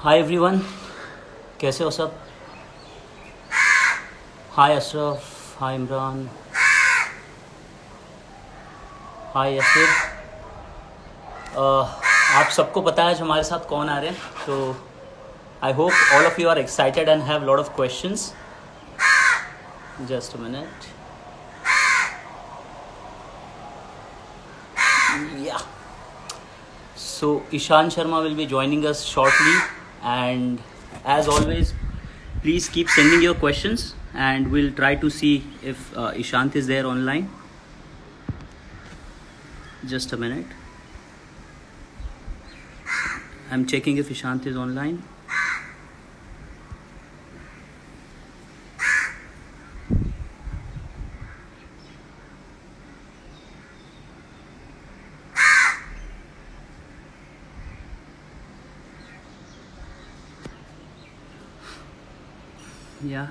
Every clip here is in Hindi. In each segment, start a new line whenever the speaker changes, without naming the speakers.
हाय एवरीवन, कैसे हो सब? हाय अशरफ, हाय इमरान, हाय यसिर। आप सबको पता है आज हमारे साथ कौन आ रहे हैं, तो I hope all of you are excited and have lot of questions. Just a minute. Yeah so Ishan Sharma will be joining us shortly, and as always, please keep sending your questions and we'll try to see if Ishant is there online. Just a minute. I'm checking if Ishant is online. Yeah.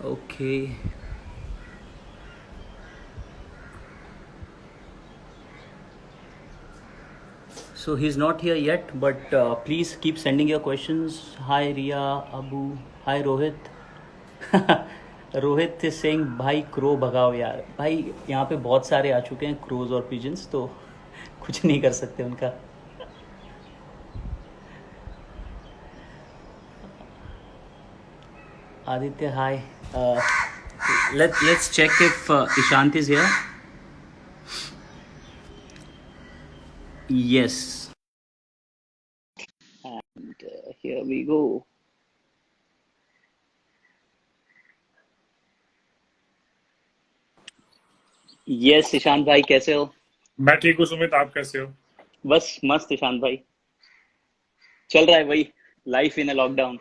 Okay. So he's not here yet, but please keep sending your questions. Hi Ria, Abu. Hi Rohit. Rohit is saying भाई क्रो भगाओ यार। भाई यहाँ पे बहुत सारे आ चुके हैं क्रोज और पिजन्स, तो कुछ नहीं कर सकते उनका। Aditya hi. Let's check if Ishant is here. Yes, and here we go. Yes Ishant भाई, कैसे हो?
मैं ठीक हूँ सुमित, आप कैसे हो?
बस मस्त ईशांत भाई, चल रहा है वही, life in a lockdown.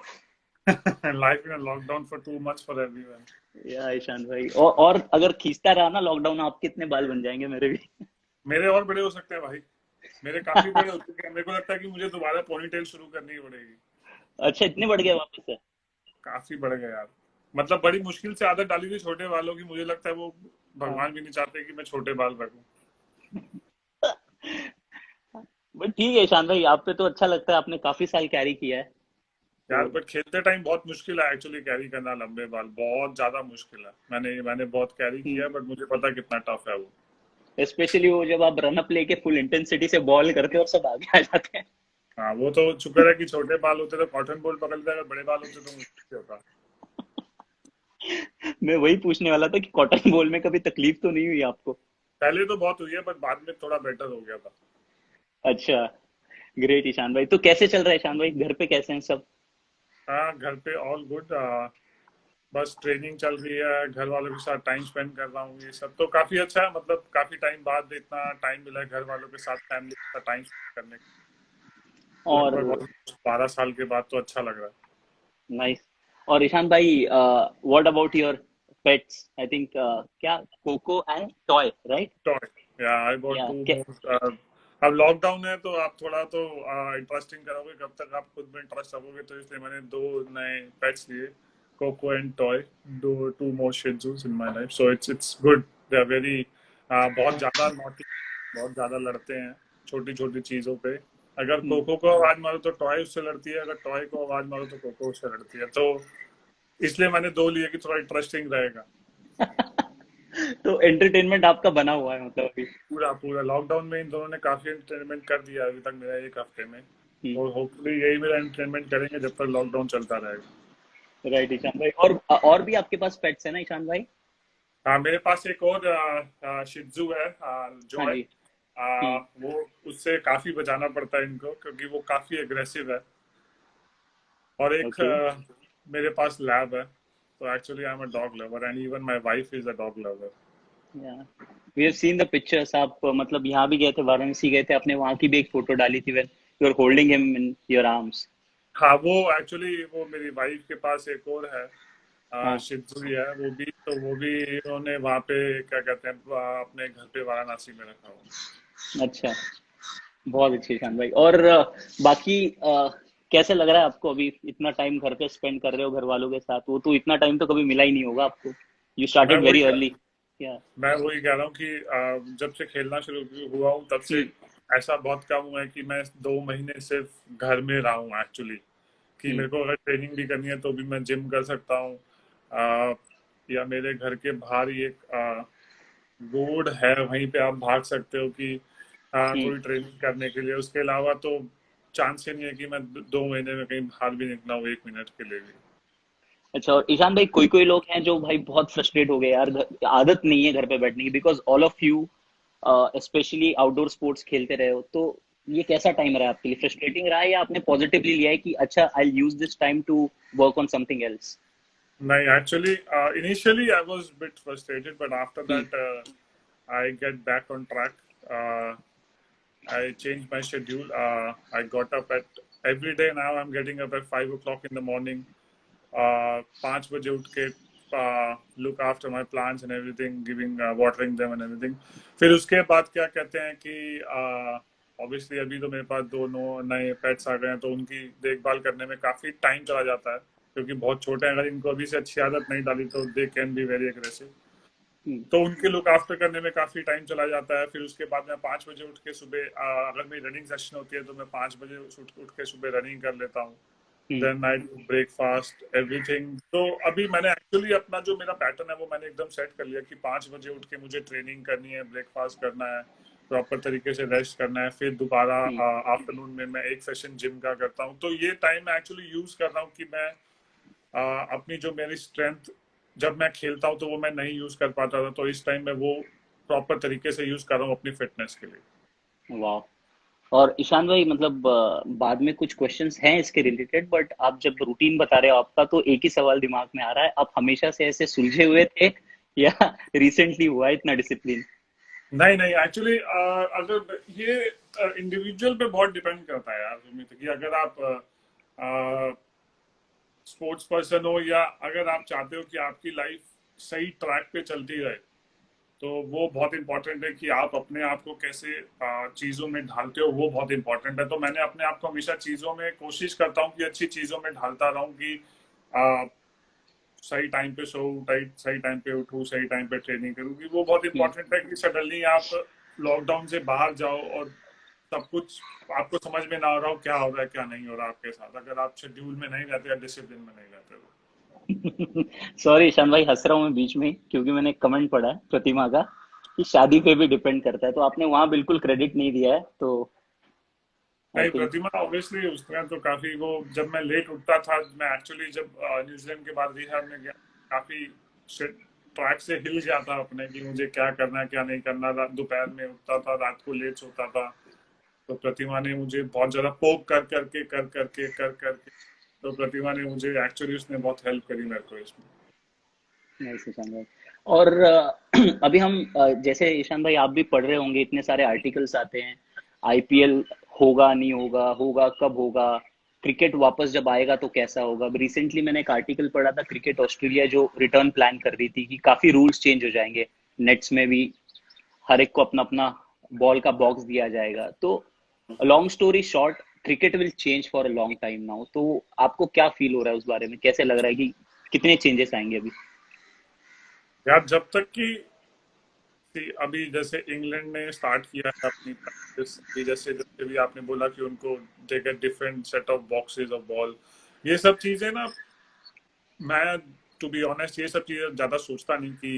Life in lockdown for too much for everyone.
या ईशान भाई, और अगर खींचता रहा ना लॉकडाउन, आपके इतने बाल बन जाएंगे मेरे भी।
मेरे और बड़े हो सकते हैं भाई। मेरे काफी बड़े हो चुके हैं, मेरे को लगता है कि मुझे दोबारा पोनीटेल शुरू करनी पड़ेगी।
अच्छा, इतने बढ़ गए वापस से?
काफी बढ़ गए यार। मतलब बड़ी मुश्किल से आदत डाली थी छोटे बालों की, मुझे लगता है वो
हाँ,
भगवान भी नहीं चाहते कि मैं छोटे बाल रखूं।
बट ठीक है ईशान भाई, आप पे तो अच्छा लगता है, आपने काफी साल कैरी किया है
यार
तो।
बट खेलते टाइम बहुत मुश्किल है एक्चुअली, कैरी करना लंबे बाल बहुत ज्यादा मुश्किल है। मैंने बहुत कैरी किया है, बट मुझे पता है कितना टफ है वो।
स्पेशली वो जब आप रन अप लेके फुल इंटेंसिटी से बॉल करते हो और सब आगे आ जाते हैं।
हाँ वो तो शुक्र है कि छोटे बाल होते तो कॉटन बॉल पकड़ लेते, अगर बड़े बाल होते तो मुश्किल होता।
मैं वही पूछने वाला था कि कॉटन बॉल में कभी तकलीफ तो नहीं हुई आपको?
पहले तो बहुत हुई है, बट बाद में थोड़ा बेटर हो गया था।
अच्छा, ग्रेट ईशान भाई। तो कैसे चल रहा है ईशान भाई, घर पे कैसे हैं सब?
हाँ घर पे ऑल गुड। बस ट्रेनिंग चल रही है, घर वालों के साथ टाइम स्पेंड कर रहा हूँ, ये सब तो काफी अच्छा है। मतलब काफी टाइम बाद इतना टाइम मिला है घर वालों के साथ, फैमिली के साथ टाइम स्पेंड करने का।
और
लगभग ऑलमोस्ट 12 साल के बाद तो अच्छा लग रहा है।
नाइस। और ईशान भाई, what about your pets? I think क्या, Coco and Toy, right?
Toy, yeah I got
या
टू
क्या?
मोर। अब लॉकडाउन है तो आप थोड़ा तो इंटरेस्टिंग करोगे, कब तक आप खुद में इंटरेस्ट रखोगे, तो इसलिए मैंने दो नए पेट्स लिए, कोको एंड टॉय। दो two more shih tzus in my life, so it's good. They are very बहुत ज्यादा नॉटी, बहुत ज्यादा लड़ते हैं छोटी छोटी चीजों पे। अगर कोको को आवाज मारो तो टॉय उससे लड़ती है, अगर टॉय को आवाज मारो तो कोको उससे लड़ती है। तो इसलिए मैंने दो लिए कि थोड़ा इंटरेस्टिंग रहेगा।
तो एंटरटेनमेंट आपका बना हुआ है मतलब अभी।
पूरा पूरा लॉकडाउन में इन दोनों ने काफी एंटरटेनमेंट कर दिया अभी तक मेरा, एक हफ्ते में।
हम्म।
और होपफुली यही मेरा एंटरटेनमेंट करेंगे जब तक लॉकडाउन चलता रहेगा।
राइट ईशान भाई। और भी आपके पास पेट्स है ना ईशान भाई?
हाँ मेरे पास एक और शित्जू है,
हाँ
जॉय।
जी।
वो उससे काफी बचाना पड़ता है इनको, क्योंकि वो काफी एग्रेसिव है। और एक
ओके।
मेरे पास लैब है। तो actually I am a dog lover and even my wife is a dog lover.
Yeah we have seen the pictures. आप मतलब यहाँ भी गए थे, वाराणसी गए थे, आपने वहाँ की भी एक फोटो डाली थी when you are holding him in your arms.
हाँ वो एक्चुअली वो मेरी वाइफ के पास एक और है,
हाँ।
शित्जू ही है वो भी। तो वो भी उन्होंने वहाँ पे क्या कहते हैं, अपने घर पे वाराणसी में रखा हुआ।
अच्छा, बहुत अच्छी ईशान भाई। और बाकी कैसे लग रहा है आपको अभी, इतना टाइम घर पे स्पेंड कर रहे हो घर वालों के साथ? वो तो इतना टाइम तो कभी मिला ही नहीं होगा आपको।
You
मैं
started very
वही
early. Yeah.
मैं वही कह रहा हूँ कि जब से खेलना शुरू हुआ हूँ तब से
Hmm.
ऐसा बहुत कम हुआ है कि मैं 2 महीने सिर्फ घर में रहा हूँ एक्चुअली, कि
Hmm.
मेरे को अगर ट्रेनिंग भी करनी है तो भी मैं जिम कर सकता हूँ। आ, या मेरे घर के बाहर ही एक रोड है, वहीं पे आप भाग सकते हो कि
Hmm.
थोड़ी ट्रेनिंग करने के लिए। उसके अलावा तो चांस ही नहीं है कि मैं 2 महीने में कहीं बाहर भी निकला हूँ 1 मिनट के लिए भी।
अच्छा, और ईशान भाई, कोई कोई लोग हैं जो भाई बहुत फ्रस्ट्रेट हो गए यार, आदत नहीं है घर पे बैठने की, because all of you specially outdoor sports खेलते रहे हो, तो ये कैसा टाइम रहा आपके लिए? फ्रस्ट्रेटिंग रहा है या आपने पॉजिटिवली लिया है कि अच्छा, I use this time to work on something else?
नहीं, actually, initially I was a bit frustrated, but after that, I get back on track. Uh, I changed my schedule. I got up at every day now. I'm getting up at 5 o'clock in the morning. 5 बजे उठ के look after my plants and everything, giving watering them and everything. फिर उसके बाद क्या कहते हैं कि obviously अभी तो मेरे पास 2 नए पेट्स आ गए हैं, तो उनकी देखभाल करने में काफी टाइम चला जाता है, क्योंकि बहुत छोटे हैं। अगर इनको अभी से अच्छी आदत नहीं डाली तो they can be very aggressive. तो उनके लुक आफ्टर करने में काफी टाइम चला जाता है। फिर उसके बाद मैं 5 बजे उठ के सुबह, अगर मेरी रनिंग सेशन होती है तो मैं 5 बजे उठ के सुबह रनिंग कर लेता हूँ। Then I do breakfast everything. तो अभी मैंने एक्चुअली अपना जो मेरा पैटर्न है वो मैंने एकदम सेट कर लिया कि 5 बजे उठ के मुझे ट्रेनिंग करनी है, ब्रेकफास्ट करना है, प्रॉपर तरीके से रेस्ट करना है, फिर दोबारा आफ्टरनून में मैं एक सेशन जिम का करता हूँ। तो ये टाइम मैं एक्चुअली यूज कर रहा हूँ कि मैं अपनी जो मेरी स्ट्रेंथ जब मैं खेलता हूँ तो वो मैं नहीं यूज कर पाता था, तो इस टाइम में वो प्रॉपर तरीके से यूज कर रहा हूँ अपनी फिटनेस के लिए।
वाह। और ईशान भाई, मतलब बाद में कुछ क्वेश्चंस हैं इसके रिलेटेड, बट आप जब रूटीन बता रहे हो आपका, तो एक ही सवाल दिमाग में आ रहा है, आप हमेशा से ऐसे सुलझे हुए थे या रिसेंटली हुआ है इतना डिसिप्लिन?
नहीं नहीं, एक्चुअली अगर ये इंडिविजुअल पे बहुत डिपेंड करता है यार सुमित, कि अगर आप स्पोर्ट्स पर्सन हो या अगर आप चाहते हो कि आपकी लाइफ सही ट्रैक पे चलती रहे, तो वो बहुत इंपॉर्टेंट है कि आप अपने आप को कैसे चीजों में ढालते हो, वो बहुत इंपॉर्टेंट है। तो मैंने अपने आप को हमेशा चीजों में कोशिश करता हूँ कि अच्छी चीजों में ढालता रहूँ, कि आ, सही टाइम पे सोऊं, सही टाइम पे उठूं, सही टाइम पे ट्रेनिंग करूँ, कि वो बहुत
हम्म।
इंपॉर्टेंट है कि सडनली आप लॉकडाउन से बाहर जाओ और सब कुछ आपको समझ में ना आ रहा हो क्या हो रहा है क्या नहीं हो रहा आपके साथ, अगर आप शेड्यूल में नहीं रहते या डिसिप्लिन में नहीं रहते तो।
सॉरी ईशान भाई, हंस रहा हूँ मैं बीच में, क्योंकि मैंने कमेंट पढ़ा है प्रतिमा का कि शादी पे भी डिपेंड करता है, तो आपने वहां बिल्कुल क्रेडिट नहीं दिया है, तो आई
नहीं,
थिंक।
प्रतिमा ऑब्वियसली उसने तो काफी वो, जब मैं लेट उठता था, मैं एक्चुअली जब न्यूजीलैंड के बाद रिहैब में गया, काफी ट्रैक से हिल गया था अपने, कि मुझे क्या करना है क्या नहीं करना। दोपहर में उठता था, रात को लेट सोता था। तो प्रतिमा ने मुझे बहुत ज्यादा पोक कर करके तो प्रतिमा ने मुझे एक्चुअली उसने बहुत हेल्प करी मेरे को इसमें।
नाइस ईशान भाई। और अभी हम जैसे ईशान भाई, आप भी पढ़ रहे होंगे, इतने सारे आर्टिकल्स आते हैं, आईपीएल होगा नहीं होगा, होगा कब होगा, क्रिकेट वापस जब आएगा तो कैसा होगा। अब रिसेंटली मैंने एक आर्टिकल पढ़ा था, क्रिकेट ऑस्ट्रेलिया जो रिटर्न प्लान कर रही थी कि काफी रूल्स चेंज हो जाएंगे, नेट्स में भी हर एक को अपना अपना बॉल का बॉक्स दिया जाएगा। तो long story short, cricket will change for a long time now. तो आपको क्या फील हो रहा है उस बारे में? कैसे लग रहा है कि कितने चेंजेस आएंगे अभी?
यार जब तक कि अभी जैसे इंग्लैंड ने स्टार्ट किया है अपनी प्रैक्टिस, जैसे जैसे भी आपने बोला कि उनको they get different set of boxes of ball, ये सब चीजें ना, मैं टू बी ऑनेस्ट ये सब चीजें ज्यादा सोचता नहीं कि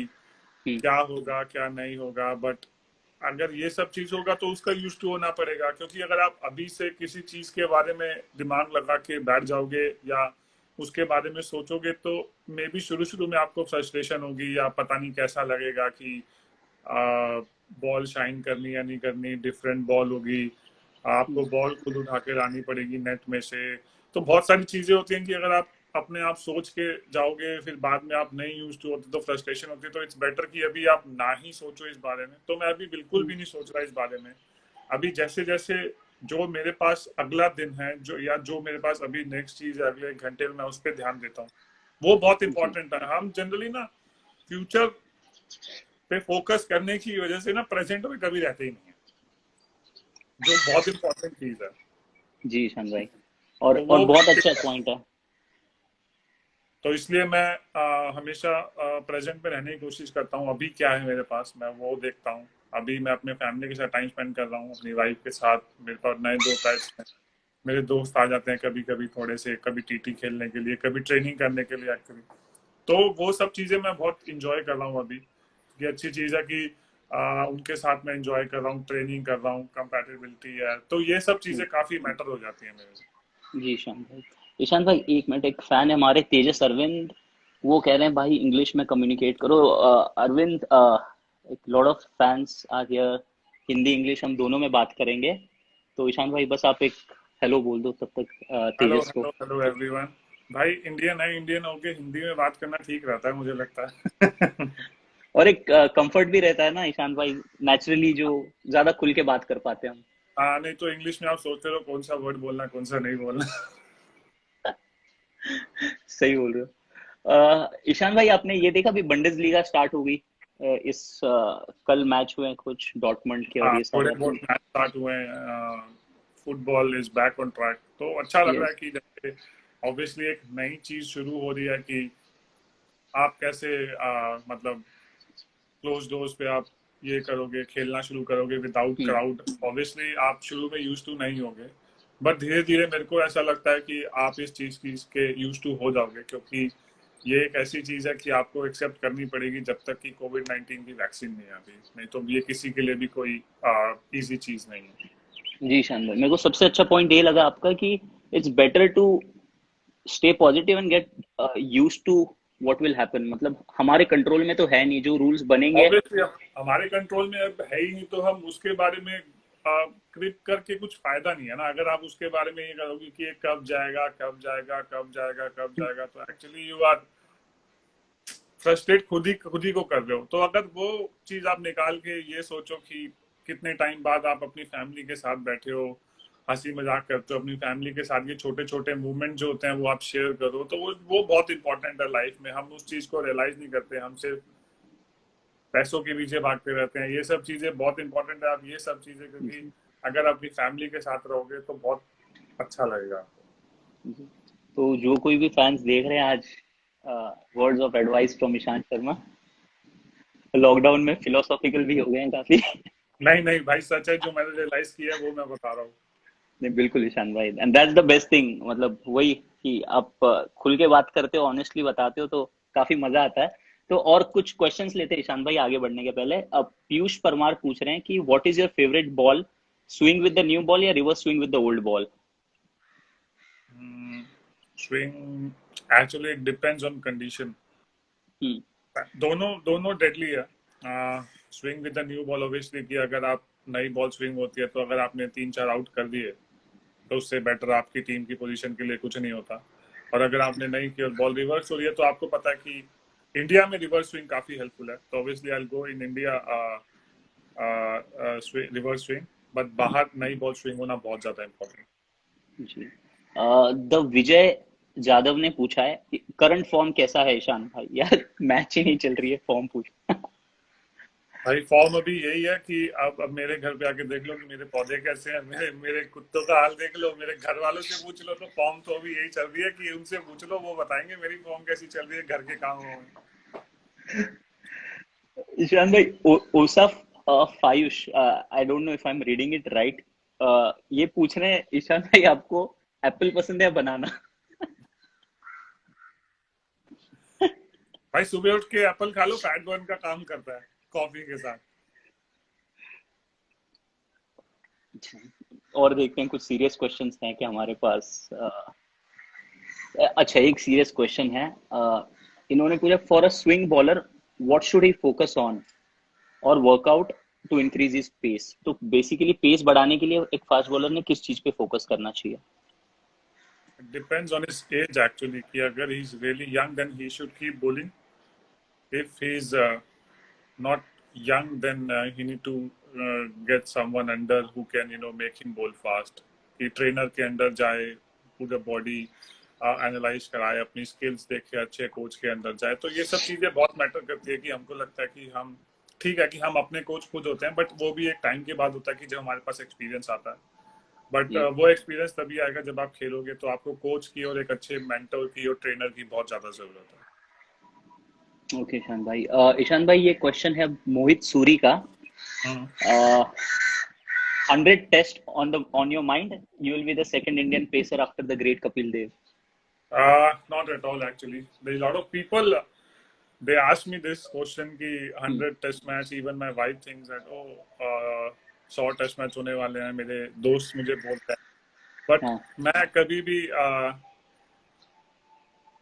हम्म।
क्या होगा क्या नहीं होगा। बट अगर ये सब चीज होगा तो उसका यूज टू होना पड़ेगा, क्योंकि अगर आप अभी से किसी चीज के बारे में दिमाग लगा के बैठ जाओगे या उसके बारे में सोचोगे, तो मे बी शुरू शुरू में आपको फ्रस्ट्रेशन होगी या पता नहीं कैसा लगेगा कि बॉल शाइन करनी या नहीं करनी, डिफरेंट बॉल होगी, आपको बॉल खुद उठा के लानी पड़ेगी नेट में से। तो बहुत सारी चीजें होती हैं कि अगर आप अपने आप सोच के जाओगे फिर बाद में आप नहीं यूज टू होते तो फ्रस्ट्रेशन होती है। तो इट्स बेटर कि अभी आप ना ही सोचो इस बारे में। तो मैं अभी बिल्कुल भी नहीं सोच रहा इस बारे में। अभी जैसे जैसे जो मेरे पास अगला दिन है, जो या जो मेरे पास अभी नेक्स्ट चीज है अगले 1 घंटे में, मैं उस पर ध्यान देता हूँ। वो बहुत
जी।
इंपॉर्टेंट है। हम जनरली ना फ्यूचर पे फोकस करने की वजह से ना प्रेजेंट में कभी रहते ही नहीं है, जो बहुत इंपॉर्टेंट चीज है।
जी ईशान भाई,
तो
और
वो
बहुत अच्छा पॉइंट है।
तो इसलिए मैं हमेशा प्रेजेंट में रहने की कोशिश करता हूँ। अभी क्या है मेरे पास, मैं वो देखता हूँ। अभी मैं अपने फैमिली के साथ टाइम स्पेंड कर रहा हूँ, अपनी वाइफ के साथ। मेरे पास नए 2 पेट्स हैं। मेरे दोस्त आ जाते हैं कभी कभी, थोड़े से, कभी टीटी खेलने के लिए, कभी ट्रेनिंग करने के लिए एक्चुअली। तो वो सब चीजें मैं बहुत इंजॉय कर रहा हूँ अभी। ये अच्छी चीज है कि उनके साथ मैं इंजॉय कर रहा हूँ, ट्रेनिंग कर रहा हूँ, कंपैटिबिलिटी है, तो ये सब चीजें काफी मैटर हो जाती है मेरे लिए।
जी ईशान भाई एक मिनट, एक फैन है हमारे तेजस अरविंद, वो कह रहे हैं भाई इंग्लिश में कम्युनिकेट करो। अरविंद, एक lot of fans are here, Hindi English हम दोनों में बात करेंगे। तो ईशान भाई बस आप एक हेलो बोल दो तब तक
हेलो
तेजस को।
Hello hello everyone. भाई इंडियन है, इंडियन होके हिंदी में बात करना ठीक रहता है मुझे लगता है।
और एक कंफर्ट भी रहता है ना ईशान भाई, नेचुरली जो ज्यादा खुल के बात कर पाते हैं हम।
हाँ, नहीं तो इंग्लिश में आप सोचते रहो कौन सा वर्ड बोलना, कौन सा नहीं बोलना।
सही बोल रहे हो। ईशान भाई आपने ये देखा अभी बंडेसलीगा स्टार्ट हो गई, कल मैच हुए हैं कुछ डॉर्टमंड के और
हाँ,
ये
थोड़े
सारे
बहुत
अपने।
मैच स्टार्ट हुए हैं। Football is back on track, तो अच्छा लग रहा है
यस।
कि जैसे ऑब्वियसली एक नई चीज शुरू हो रही है कि आप कैसे मतलब क्लोज डोर्स पे आप ये करोगे, खेलना शुरू करोगे विदाउट
हम्म।
क्राउड। ऑब्वियसली आप शुरू में यूज टू नहीं होगे, बट धीरे धीरे मेरे को ऐसा लगता है कि आप इस चीज की के यूज टू हो जाओगे, क्योंकि ये एक ऐसी चीज है कि आपको एक्सेप्ट करनी पड़ेगी जब तक कि कोविड-19 की वैक्सीन नहीं आती। नहीं तो ये किसी के लिए भी कोई इजी चीज नहीं है।
जी ईशान भाई, मेरे को सबसे अच्छा पॉइंट ये लगा आपका कि it's better to stay positive and get used to what will happen. मतलब हमारे कंट्रोल में तो है नहीं, जो रूल्स बनेंगे।
ऑब्वियसली हमारे कंट्रोल में अब है ही नहीं, तो हम उसके बारे में क्रिप करके कुछ फायदा नहीं है ना। अगर आप उसके बारे में ये करोगे कि ये कब जाएगा, कब जाएगा, कब जाएगा, कब जाएगा, तो एक्चुअली यू आर फ्रस्ट्रेट खुद ही को कर रहे हो। तो अगर वो चीज आप निकाल के ये सोचो कि कितने टाइम बाद आप अपनी फैमिली के साथ बैठे हो, हंसी मजाक करते हो अपनी फैमिली के साथ, ये छोटे छोटे मूवमेंट जो होते हैं वो आप शेयर करो, तो वो बहुत इंपॉर्टेंट है लाइफ में। हम उस चीज को रियलाइज नहीं करते, हम सिर्फ पैसों के पीछे भागते रहते हैं। ये सब चीजें बहुत इंपॉर्टेंट है, आप ये सब चीजें, क्योंकि अगर अपनी फैमिली के साथ रहोगे तो बहुत अच्छा लगेगा आपको।
तो जो कोई भी फैंस देख रहे हैं आज, words of advice from Ishan Sharma. Lockdown में फिलोसॉफिकल भी हो गए हैं काफी।
नहीं नहीं भाई, सच है, जो मैंने रियलाइज किया है वो मैं बता रहा हूँ।
नहीं बिल्कुल ईशान भाई, and that's the best thing. मतलब वही कि आप खुल के बात करते हो, ऑनेस्टली बताते हो, तो काफी मजा आता है। तो और कुछ क्वेश्चंस लेते हैं ईशान भाई आगे बढ़ने के पहले। अब पीयूष परमार पूछ रहे हैं कि what is your favourite ball, swing with the new ball या reverse swing with the old ball?
Swing, actually it depends on condition.
Hmm.
दोनों दोनों डेडली है। Swing with the new ball obviously कि अगर आप नई बॉल स्विंग होती है, तो अगर आपने 3-4 आउट कर दिए तो उससे बेटर आपकी टीम की पोजीशन के लिए कुछ नहीं होता। और अगर आपने नहीं किया, बॉल रिवर्स हो रही है, तो आपको पता है कि इंडिया में रिवर्स स्विंग काफी हेल्पफुल है, तो obviously I will go in India reverse swing. But बाहर नई बॉल स्विंग होना बहुत ज्यादा इंपॉर्टेंट।
जी। द विजय जादव ने पूछा है कि करंट फॉर्म कैसा है ईशान भाई? यार मैच ही नहीं चल रही है, फॉर्म पूछ।
भाई फॉर्म अभी यही है कि अब मेरे घर पे आके देख लो कि मेरे पौधे कैसे हैं, मेरे मेरे कुत्तों का हाल देख लो, मेरे घर वालों से पूछ लो, तो फॉर्म तो अभी यही चल रही है कि उनसे पूछ लो, वो बताएंगे मेरी फॉर्म कैसी चल रही है घर के कामों में।
ईशान भाई, ओसाफ फायुश, I don't know if I am reading it right, ये पूछ रहे हैं ईशान भाई आपको एप्पल पसंद है या बनाना?
भाई सुबह उठ के एप्पल खा लो, फैट बर्न का काम करता है कॉफी के साथ।
और देखते हैं कुछ सीरियस क्वेश्चंस हैं कि हमारे पास। अच्छा, एक सीरियस क्वेश्चन है। इन्होंने पूछा for a swing bowler what should he focus on और workout to increase his pace. तो बेसिकली पेस बढ़ाने के लिए एक फास्ट बॉलर ने किस चीज पे फोकस करना चाहिए?
Depends on his age actually, कि अगर he is really young then he should keep bowling. If he is not young, then he need to get someone under who can make him bowl fast, कि ट्रेनर के अंदर जाए, पूरा बॉडी एनालाइज कराए, अपनी स्किल्स देखे, अच्छे कोच के अंदर जाए। तो ये सब चीजें बहुत मैटर करती है कि हमको लगता है कि हम ठीक है कि हम अपने कोच खुद होते हैं, बट वो भी एक टाइम के बाद होता है कि जब हमारे पास एक्सपीरियंस आता है। बट
जी।
वो एक्सपीरियंस तभी आएगा जब आप खेलोगे, तो आपको कोच की और एक अच्छे मेंटर की और ट्रेनर की बहुत ज्यादा जरूरत है।
ओके ईशान भाई, ईशान भाई ये क्वेश्चन है मोहित सूरी का।
हम्म।
100 test on your mind, you will be the second Indian pacer after the great Kapil Dev.
Not at all actually. There's a lot of people. They ask me this question कि
hmm,
100 test match. Even my wife thinks that 100 test match होने वाले हैं. मेरे दोस्त मुझे बोलते हैं. बट
हाँ
मैं कभी भी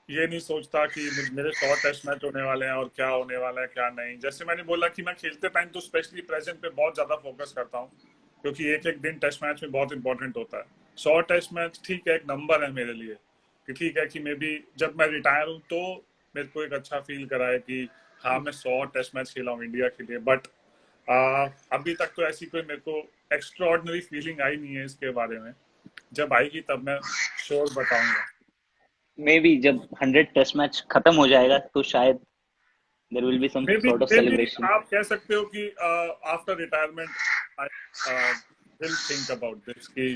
ये नहीं सोचता कि मेरे 100 टेस्ट मैच होने वाले हैं और क्या होने वाला है क्या नहीं. जैसे मैंने बोला कि मैं खेलते टाइम तो स्पेशली प्रेजेंट पे बहुत ज्यादा फोकस करता हूँ, क्योंकि एक एक दिन टेस्ट मैच में बहुत इंपॉर्टेंट होता है. 100 टेस्ट मैच ठीक है, एक नंबर है मेरे लिए कि ठीक है कि मे बी जब मैं रिटायर हूँ तो मेरे को एक अच्छा फील कराए कि हाँ मैं 100 टेस्ट मैच खेला हूँ इंडिया के लिए. बट अभी तक तो ऐसी कोई मेरे को एक्स्ट्रा ऑर्डिनरी फीलिंग आई नहीं है इसके बारे में. जब आएगी तब मैं श्योर बताऊंगा.
मे बी जब 100 टेस्ट मैच खत्म हो जाएगा तो शायद there will be some sort of
maybe
celebration.
आप कह सकते हो कि after retirement I will think about this कि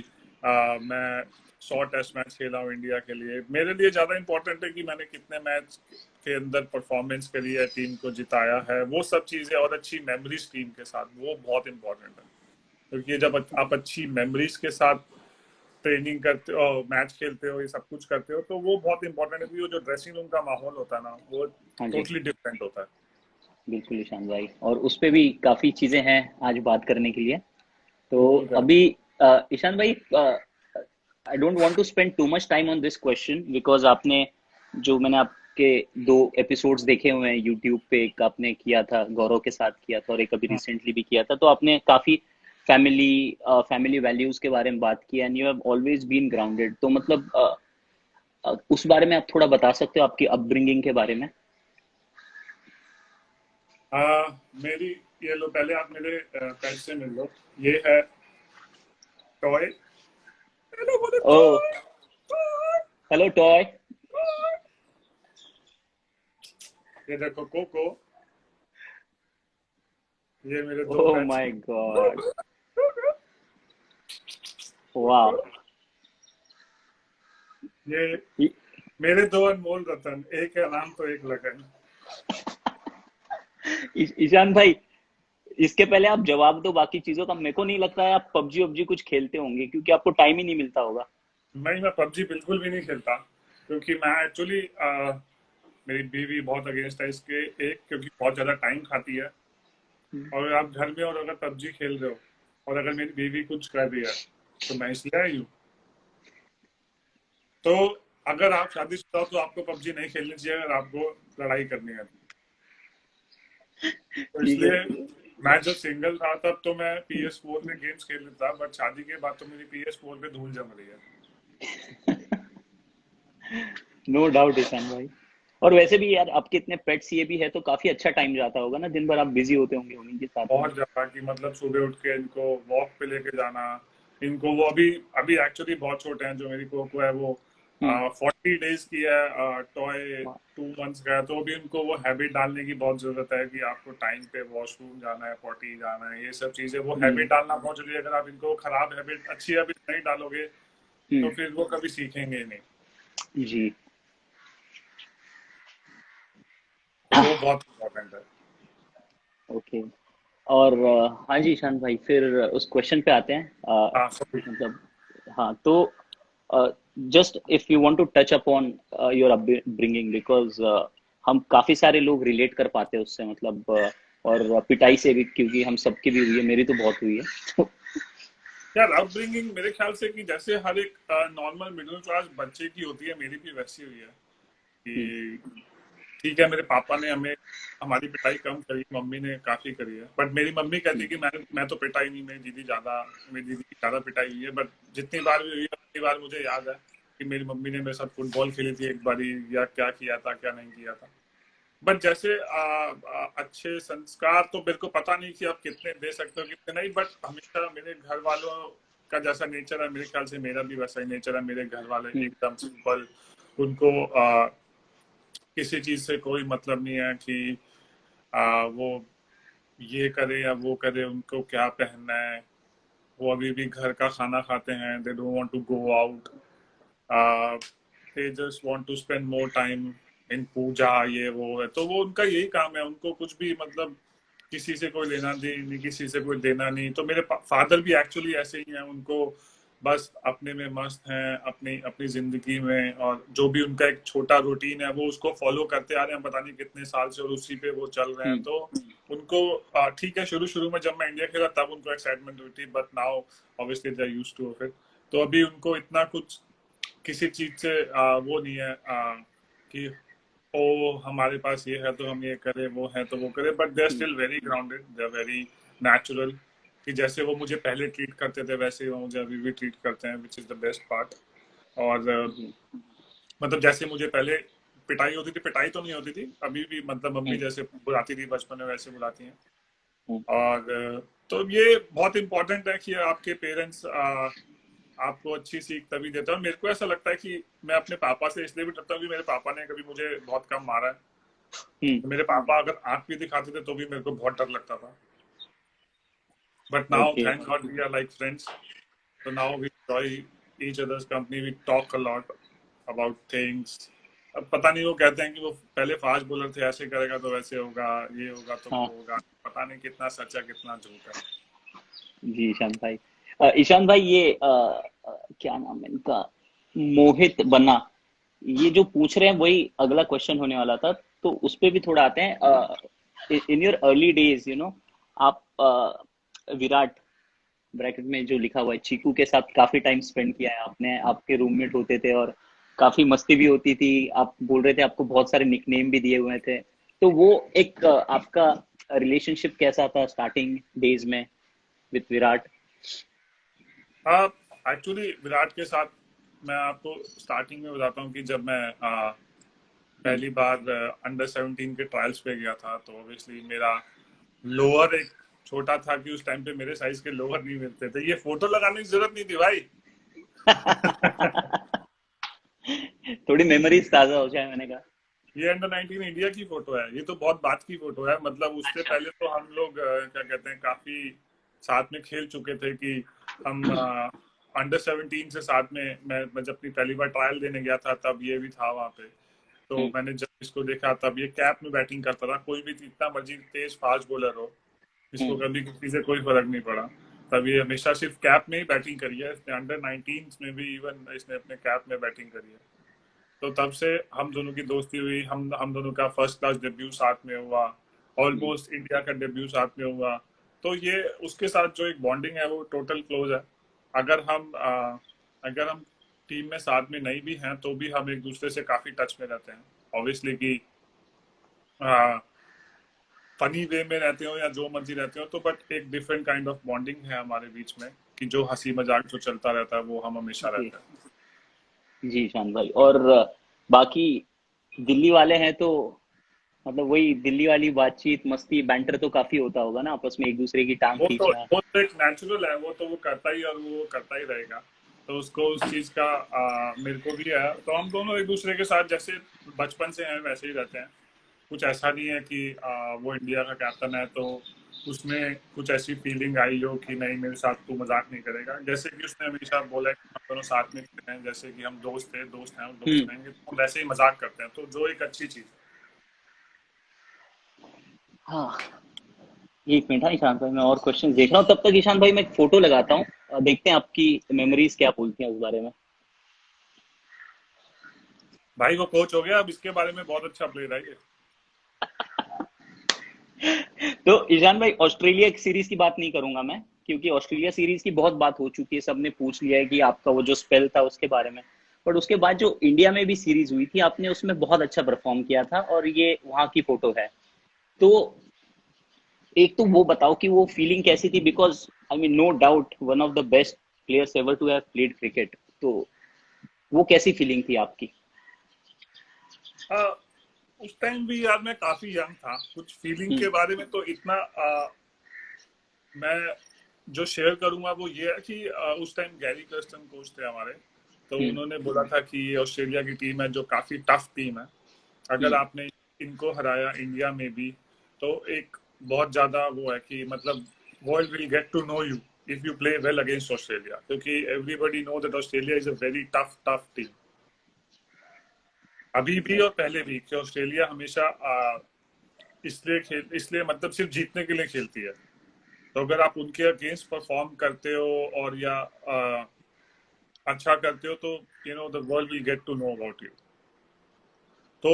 मैं 100 टेस्ट मैच खेला हूँ इंडिया के लिए. मेरे लिए ज्यादा इंपॉर्टेंट है कि मैंने कितने मैच के अंदर परफॉर्मेंस करी है, टीम को जिताया है, वो सब चीजें, और अच्छी मेमोरीज टीम के साथ, वो बहुत इंपॉर्टेंट है. क्योंकि जब आप अच्छी मेमोरीज के साथ ट्रेनिंग करते हो, मैच खेलते हो, ये सब कुछ करते हो, तो वो बहुत इंपॉर्टेंट है. क्योंकि वो जो ड्रेसिंग रूम का माहौल होता है ना, वो
हाँ जी,
टोटली डिफरेंट होता है.
बिल्कुल ईशान भाई, और उस पे भी काफी चीजें हैं आज बात करने के लिए। तो
बिल्कुल करें.
अभी ईशान भाई, I don't want to spend too much time on this question because आपने, जो मैंने आपके 2 एपिसोड्स देखे हुए हैं यूट्यूब पे, एक आपने किया था गौरव के साथ किया था और एक अभी रिसेंटली भी किया था, तो आपने काफी फैमिली फैमिली वैल्यूज के बारे में बात की and you have always been grounded. तो मतलब उस बारे में आप थोड़ा बता सकते हो आपकी अपब्रिंगिंग के बारे में?
मेरी, ये लो पहले आप मेरे पेट से मिल लो. ये है टॉय. हेलो बोले
ओ,
Toy. Toy.
Hello Toy.
Toy. ये देखो कोको. ये मेरे दो
ओह
पेट्स.
माय गॉड, वाह।
ये मेरे दो अनमोल रतन. एक है राम तो एक लगन.
ईशान भाई, इसके पहले आप जवाब दो बाकी चीजों का। मेरे को नहीं लगता है आप पबजी वबजी कुछ खेलते होंगे, क्योंकि आपको टाइम ही नहीं मिलता होगा।
नहीं, मैं पबजी बिल्कुल भी नहीं खेलता. क्योंकि मैं एक्चुअली मेरी बीवी बहुत अगेंस्ट है इसके. एक, क्योंकि बहुत ज्यादा टाइम खाती है, और आप घर में और अगर पबजी खेल रहे हो और अगर मेरी बीवी कुछ कर रही है तो मैं इसलिए आई हूँ. तो अगर आप शादीशुदा हो तो आपको पबजी नहीं खेलनी चाहिए अगर आपको लड़ाई करनी है. तो
ठीक
इसलिए
है।
मैं जब सिंगल था तब तो मैं PS4 में गेम्स खेल लेता, बट शादी के बाद तो मेरी PS4 पे धूल जम रही है.
नो डाउट ईशान भाई। और वैसे भी यार आपके इतने पेट्स ये भी है तो काफी अच्छा टाइम जाता होगा ना, दिन भर आप बिजी होते होंगे उन्हीं के साथ में।
बहुत ज्यादा कि मतलब सुबह उठ के इनको वॉक पे लेके जाना. इनको वो अभी अभी एक्चुअली बहुत छोटे हैं. जो मेरी कोको है वो
हम्म।
40 डेज की है. टॉय
वाह।
2 मंथ्स का है. तो अभी उनको वो हैबिट डालने की बहुत जरूरत है कि आपको टाइम पे वॉशरूम जाना है, पॉटी जाना है, ये सब चीजें, वो
हम्म।
हैबिट डालना बहुत जरूरी है. अगर आप इनको खराब हैबिट, अच्छी हैबिट नहीं डालोगे तो
हम्म।
फिर वो कभी सीखेंगे ही नहीं.
जी।
तो वो बहुत इम्पोर्टेंट है.
ओके। और हाँ जी ईशान भाई, फिर उस क्वेश्चन पे आते हैं।
हाँ सभी.
मतलब हाँ, तो just if you want to touch upon your upbringing, because हम काफी सारे लोग रिलेट कर पाते हैं उससे, मतलब और पिटाई से भी, क्योंकि हम सबकी भी हुई है, मेरी तो बहुत हुई है।
यार अपब्रिंगिंग मेरे ख्याल से कि जैसे हर एक नॉर्मल मिडिल क्लास बच्चे की होती है, मेरी भी वैसी हुई है.
हम्म।
कि ठीक है, मेरे पापा ने हमें, हमारी पिटाई कम करी, मम्मी ने काफी करी है. बट मेरी मम्मी कहती है कि मैं तो पिटाई नहीं, मेरी दीदी की ज्यादा पिटाई हुई है. बट जितनी बार भी हुई है उतनी बार मुझे याद है कि मेरी मम्मी ने मेरे साथ फुटबॉल खेली थी एक बारी, या क्या किया था क्या नहीं किया था. बट जैसे अच्छे संस्कार तो मेरे को पता नहीं कि आप कितने दे सकते हो कितने नहीं. बट हमेशा मेरे घर वालों का जैसा नेचर है, मेरे ख्याल से मेरा भी वैसा ही नेचर है. मेरे घर वाले
हम्म।
एकदम सिंपल. उनको किसी चीज से कोई मतलब नहीं है कि वो ये करे या वो करे, उनको क्या पहनना है वो अभी भी घर का खाना खाते हैं, they don't want to go out, they just want to spend more time in puja, ये वो है। तो वो उनका यही काम है, उनको कुछ भी मतलब किसी से कोई लेना नहीं, किसी से कोई देना नहीं। तो मेरे फादर भी एक्चुअली ऐसे ही हैं, उनको बस अपने में मस्त हैं, अपनी अपनी जिंदगी में, और जो भी उनका एक छोटा रूटीन है वो उसको फॉलो करते आ रहे हैं पता नहीं कितने साल से, और उसी पे वो चल रहे हैं। तो उनको ठीक है, शुरू शुरू में जब मैं इंडिया खेला तब उनको एक्साइटमेंट हुई थी, but now obviously they are used to of it. तो अभी उनको इतना कुछ किसी चीज से वो नहीं है कि ओ हमारे पास ये है तो हम ये करें, वो है तो वो करें, but they are still very grounded, they are very natural, कि जैसे वो मुझे पहले ट्रीट करते थे वैसे ही वो मुझे अभी भी ट्रीट करते हैं, विच इज द बेस्ट पार्ट। और मतलब जैसे मुझे पहले पिटाई होती थी, पिटाई तो नहीं होती थी अभी भी, मतलब मम्मी जैसे बुलाती थी बचपन में वैसे बुलाती हैं। और तो ये बहुत इंपॉर्टेंट है कि आपके पेरेंट्स आपको अच्छी सीख तभी देता है। मेरे को ऐसा लगता है कि मैं अपने पापा से इसलिए भी डरता हूँ कि मेरे पापा ने कभी मुझे बहुत कम मारा है। मेरे पापा अगर आंख भी दिखाते थे तो भी मेरे को बहुत डर लगता था, but now
okay.
Thank God we are like friends, so now we enjoy each other's company, we talk a lot about things। अब पता नहीं, वो कहते हैं कि वो पहले फास्ट बॉलर थे, ऐसे करेगा तो वैसे होगा, ये होगा तो
हाँ
वो होगा, पता नहीं कितना सच है कितना झूठ है।
जी ईशान भाई। ईशान भाई ये क्या नाम है इनका, मोहित बन्ना, ये जो पूछ रहे हैं वही अगला क्वेश्चन होने वाला था, तो उस पे भी थोड़ा आते हैं। In your early days you know, आप विराट ब्रैकेट में जो लिखा हुआ है चीकू के साथ काफी टाइम स्पेंड किया है आपने, आपके रूममेट होते थे और काफी मस्ती भी होती थी। आप बोल रहे थे आपको बहुत सारे निकनेम भी दिए हुए थे, तो वो एक आपका रिलेशनशिप कैसा था स्टार्टिंग डेज में विथ विराट?
हाँ, एक्चुअली विराट के साथ मैं आपको स्टार्टिंग में बताता हूँ कि जब मैं पहली बार अंडर 17 के ट्रायल्स पे गया था, तो ऑब्वियसली मेरा लोअर एक छोटा था कि उस टाइम पे मेरे साइज के लोअर नहीं मिलते थे। ये फोटो लगाने की जरूरत नहीं थी भाई।
थोड़ी मेमोरीज ताजा हो जाए, मैंने कहा।
ये अंडर 19 इंडिया की फोटो है, ये तो बहुत बात की फोटो है। मतलब उससे
अच्छा।
पहले तो हम लोग क्या कहते हैं काफी साथ में खेल चुके थे, कि हम अंडर 17 से साथ में, मैं जब अपनी पहली बार ट्रायल देने गया था तब ये भी था वहां पे। तो मैंने जब इसको देखा तब ये कैप में बैटिंग करता था, कोई भी इतना मर्जी तेज फास्ट बॉलर हो, इसको कभी किसी से कोई फर्क नहीं पड़ा। तब ये हमेशा सिर्फ कैप में ही बैटिंग करी है इसने, अंडर 19 में भी इवन इसने अपने कैप में बैटिंग करी है। तो तब से हम दोनों की दोस्ती हुई, हम दोनों का फर्स्ट क्लास डेब्यू साथ में हुआ, ऑलमोस्ट इंडिया का डेब्यू साथ में हुआ। तो ये उसके साथ जो एक बॉन्डिंग है वो टोटल क्लोज है। अगर हम अगर हम टीम में साथ में नहीं भी हैं तो भी हम एक दूसरे से काफी टच में रहते हैं, ऑब्वियसली कि फनी वे में रहते हो या जो मर्जी रहते हो, तो बट एक डिफरेंट काइंड ऑफ बॉन्डिंग है हमारे बीच में, कि जो हंसी मजाक जो चलता रहता है वो हम हमेशा
जी
रहते हैं।
जी ईशान भाई। और बाकी दिल्ली वाले हैं तो मतलब वही दिल्ली वाली बातचीत मस्ती बैंटर तो काफी होता होगा ना आपस में, एक दूसरे की टांग खींचना।
वो तो एक नेचुरल है, वो तो वो करता ही, और वो करता ही रहेगा। तो उसको उस चीज का मेरे को भी है। तो हम दोनों एक दूसरे के साथ जैसे बचपन से हैं वैसे ही रहते हैं। कुछ ऐसा नहीं है कि वो इंडिया का कैप्टन है तो उसमें कुछ ऐसी फीलिंग आई हो कि नहीं मेरे साथ तू मजाक नहीं करेगा। जैसे कि उसने हमेशा बोला कि हम दोनों साथ में खेलते हैं, जैसे कि हम दोस्त थे, दोस्त हैं और दोस्त
हम्म।
रहेंगे, तो हम वैसे ही मजाक करते हैं, तो जो एक अच्छी चीज है।
हाँ, एक मिनट। हाँ ईशान भाई, मैं और क्वेश्चन देख रहा हूँ, तब तक ईशान भाई मैं एक फोटो लगाता हूँ, देखते हैं आपकी मेमोरीज क्या बोलती हैं उस बारे में।
भाई वो कोच हो गया, अब इसके बारे में बहुत अच्छा प्लेयर है ये।
तो ईशान भाई, ऑस्ट्रेलिया सीरीज की बात नहीं करूंगा मैं, क्योंकि ऑस्ट्रेलिया सीरीज की बहुत बात हो चुकी है, सबने पूछ लिया है कि आपका वो जो स्पेल था उसके बारे में। बट उसके बाद जो इंडिया में भी सीरीज हुई थी, आपने उसमें बहुत अच्छा परफॉर्म किया था, और ये वहां की फोटो है। तो एक तो वो बताओ कि वो फीलिंग कैसी थी, because I mean no doubt one of the best players ever to have played cricket. तो वो कैसी फीलिंग थी आपकी?
हाँ, उस टाइम भी यार मैं काफी यंग था, कुछ फीलिंग
हम्म।
के बारे में तो इतना मैं जो शेयर करूंगा वो ये है कि उस टाइम गैरी कर्स्टन कोच थे हमारे। तो
हम्म।
उन्होंने बोला था कि ये ऑस्ट्रेलिया की टीम है जो काफी टफ टीम है, अगर
हम्म।
आपने इनको हराया इंडिया में भी तो एक बहुत ज्यादा वो है कि मतलब world will get to know you, if you play well against Australia, क्योंकि everybody know that Australia is a very tough team. अभी भी और पहले भी कि ऑस्ट्रेलिया हमेशा इसलिए मतलब सिर्फ जीतने के लिए खेलती है. तो अगर आप उनके अगेंस्ट परफॉर्म करते हो और या अच्छा करते हो तो the world will get to know about you. तो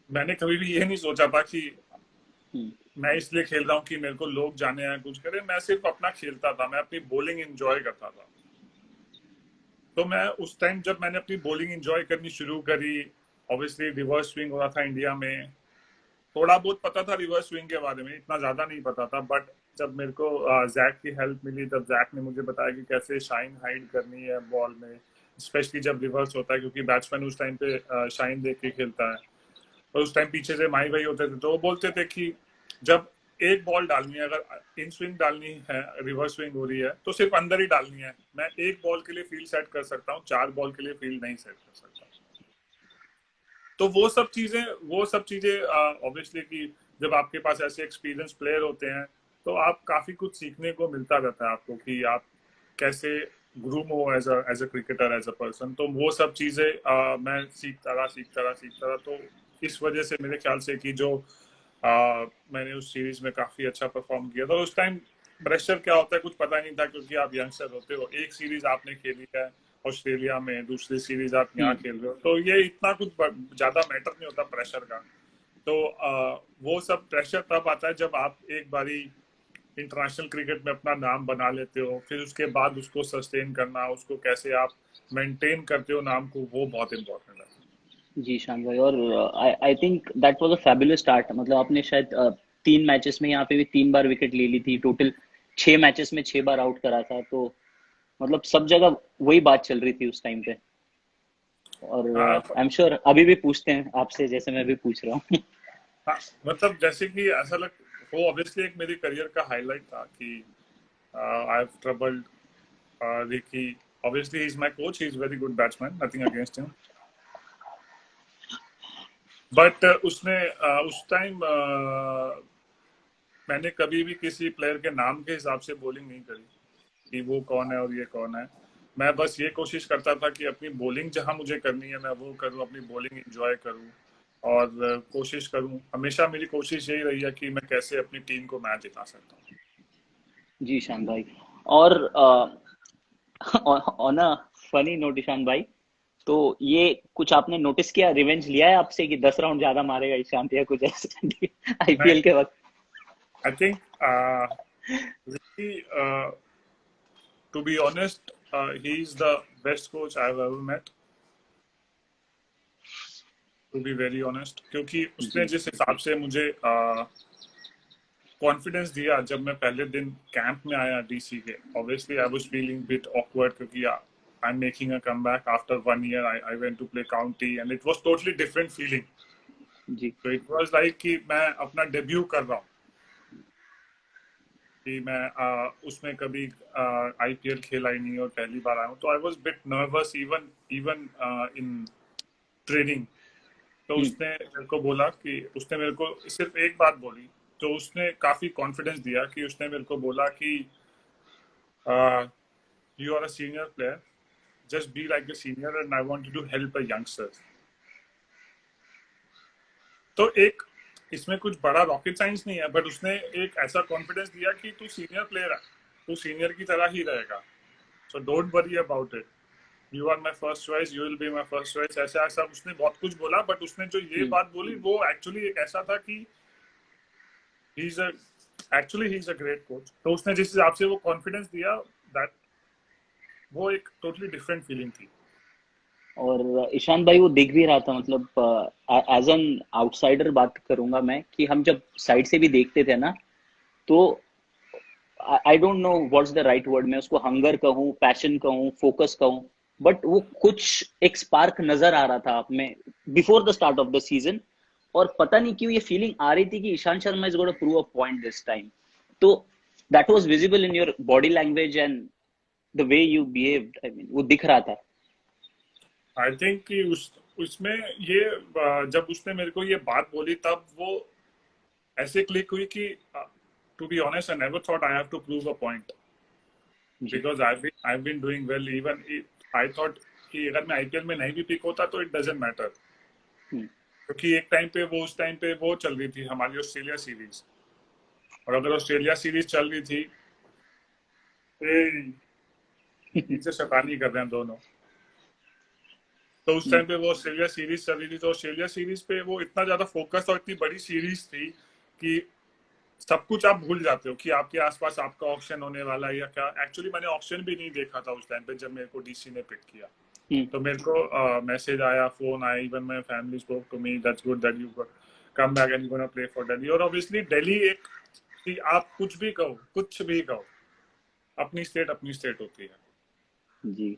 मैंने कभी भी ये नहीं सोचा था कि मैं इसलिए खेल रहा हूँ कि मेरे को लोग जाने या कुछ करें. मैं सिर्फ अपना खेलता था, मैं अपनी बॉलिंग एंजॉय करता था. तो मैं उस टाइम जब मैंने अपनी बॉलिंग एंजॉय करनी शुरू करी, ऑब्वियसली रिवर्स स्विंग हो रहा था इंडिया में. थोड़ा बहुत पता था रिवर्स स्विंग के बारे में, इतना ज्यादा नहीं पता था. बट जब मेरे को जैक की हेल्प मिली तब जैक ने मुझे बताया कि कैसे शाइन हाइड करनी है बॉल में, स्पेशली जब रिवर्स होता है, क्योंकि बैट्समैन उस टाइम पे शाइन देख के खेलता है. और उस टाइम पीछे से माही भाई होते थे, तो वो बोलते थे कि जब एक बॉल डालनी है, अगर इन स्विंग डालनी है, रिवर्स स्विंग हो रही है, तो सिर्फ अंदर ही डालनी है. मैं एक बॉल के लिए फील्ड सेट कर सकता हूँ, 4 बॉल के लिए फील्ड नहीं सेट कर सकता. तो वो सब चीजें ऑब्वियसली कि जब आपके पास ऐसे एक्सपीरियंस प्लेयर होते हैं तो आप काफी कुछ सीखने को मिलता रहता है आपको कि आप कैसे ग्रूम हो as a cricketer, as a person. तो वो सब चीजें मैं सीखता रहा. तो इस वजह से मेरे ख्याल से कि जो मैंने उस सीरीज में काफी अच्छा परफॉर्म किया था. उस टाइम प्रेशर क्या होता है कुछ पता नहीं था, क्योंकि आप यंगस्टर होते हो. एक सीरीज आपने खेली है ऑस्ट्रेलिया में, दूसरी सीरीज आप यहाँ खेल रहे हो, तो ये इतना कुछ ज्यादा मैटर नहीं होता प्रेशर का. तो वो सब प्रेशर तब आता है जब आप एक बारी इंटरनेशनल क्रिकेट में अपना नाम बना लेते हो, फिर उसके बाद उसको सस्टेन करना, उसको कैसे आप मेंटेन करते हो नाम को, वो बहुत इंपॉर्टेंट है.
जी शान भाई, और I think that was a fabulous start. मतलब आपने शायद 3 मैचेस में यहाँ पे भी 3 बार विकेट ले ली थी. टोटल 6 मैचेस में 6 बार आउट करा था. तो मतलब सब जगह वही बात चल रही थी उस टाइम पे. और आई एम श्योर अभी भी पूछते हैं आपसे, जैसे मैं भी पूछ रहा हूँ.
मतलब जैसे कि ऐसा लग, वो ऑब्वियसली एक मेरी करियर का हाईलाइट था कि I have troubled Ricky. Obviously he is my coach, he is very good batsman, nothing against him. But उसने उस टाइम मैंने कभी भी किसी प्लेयर के नाम के हिसाब से बॉलिंग नहीं करी कि वो कौन है और ये कौन है. मैं बस ये कोशिश करता था कि अपनी बॉलिंग जहां मुझे करनी है मैं वो करूं, अपनी बॉलिंग एंजॉय करूं और कोशिश करूं. हमेशा मेरी कोशिश यही रही है कि मैं कैसे अपनी टीम को मैच जिता सकता हूं.
जी ईशान भाई, और on a funny note Ishan भाई, तो ये कुछ आपने नोटिस किया, रिवेंज लिया है आपसे कि 10 राउंड ज्यादा मारेगा ईशांत या कुछ ऐसा आईपीएल के वक्त?
I think to be honest, he is the best coach I've ever met. To be very honest, क्योंकि उसने जिस हिसाब से मुझे कॉन्फिडेंस दिया जब मैं पहले दिन कैंप में आया डीसी के. Obviously I was feeling bit awkward क्योंकि I am making a comeback after 1 year. I went to play county and it was totally different feeling.
जी.
So it was like कि मैं अपना डेब्यू कर रहा हूँ, कि मैं उसमें कभी आईपीएल खेला ही नहीं और पहली बार आया हूँ. तो I was bit nervous even in training. तो उसने मेरे को बोला कि उसने मेरे को सिर्फ एक बात बोली, तो उसने काफी कॉन्फिडेंस दिया कि उसने मेरे को बोला कि you are a senior player, just be like a senior and I want to help a youngsters. तो एक इसमें कुछ बड़ा रॉकेट साइंस नहीं है, बट उसने एक ऐसा कॉन्फिडेंस दिया कि तू सीनियर प्लेयर है, तू सीनियर की तरह ही रहेगा, so don't worry about it, you are my first choice, you will be my first choice. ऐसा ऐसा उसने बहुत कुछ बोला. बट उसने जो ये बात बोली वो एक्चुअली एक ऐसा था कि he is a great coach. तो उसने जिस हिसाब से वो कॉन्फिडेंस दिया, दैट वो एक टोटली डिफरेंट फीलिंग थी.
और ईशान भाई वो दिख भी रहा था. मतलब एज एन आउटसाइडर बात करूंगा मैं, कि हम जब साइड से भी देखते थे ना, तो आई don't know what's the right word, मैं उसको हंगर कहूँ, पैशन कहूँ, फोकस कहूँ, बट वो कुछ एक स्पार्क नजर आ रहा था आप में before the start of the season. और पता नहीं क्यों ये फीलिंग आ रही थी कि Ishant Sharma is gonna prove a point this time. तो that was visible in your body language and the way you behaved. I mean वो दिख रहा था.
आई थिंक कि उसमें ये जब उसने मेरे को ये बात बोली तब वो ऐसे क्लिक हुई कि to be honest I never thought I have to prove a point.
जी
because I've been doing well. Even I thought कि अगर मैं आईपीएल में नहीं भी पिक होता तो इट डजंट मैटर,
हम्म,
क्योंकि एक टाइम पे वो उस टाइम पे वो चल रही थी हमारी ऑस्ट्रेलिया सीरीज, और अगर ऑस्ट्रेलिया सीरीज चल रही थी, ए, नीचे शैतानी कर रहे हैं दोनों, तो उस
हम्म,
टाइम पे वो ऑस्ट्रेलिया सीरीज चल रही थी, तो ऑस्ट्रेलिया सीरीज पे वो इतना ज्यादा फोकस और इतनी बड़ी सीरीज थी कि सब कुछ आप भूल जाते हो कि आपके आसपास आपका ऑक्शन होने वाला है या क्या। एक्चुअली मैंने ऑक्शन भी नहीं देखा था उस टाइम पे जब मेरे को डीसी ने पिक किया।
हम्म,
तो मेरे को मैसेज आया, फोन आया, even my family spoke to me, that's good that you come back and you gonna play for Delhi. और ऑब्वियसली दिल्ली एक, कि आप कुछ भी कहो, अपनी स्टेट होती है।
जी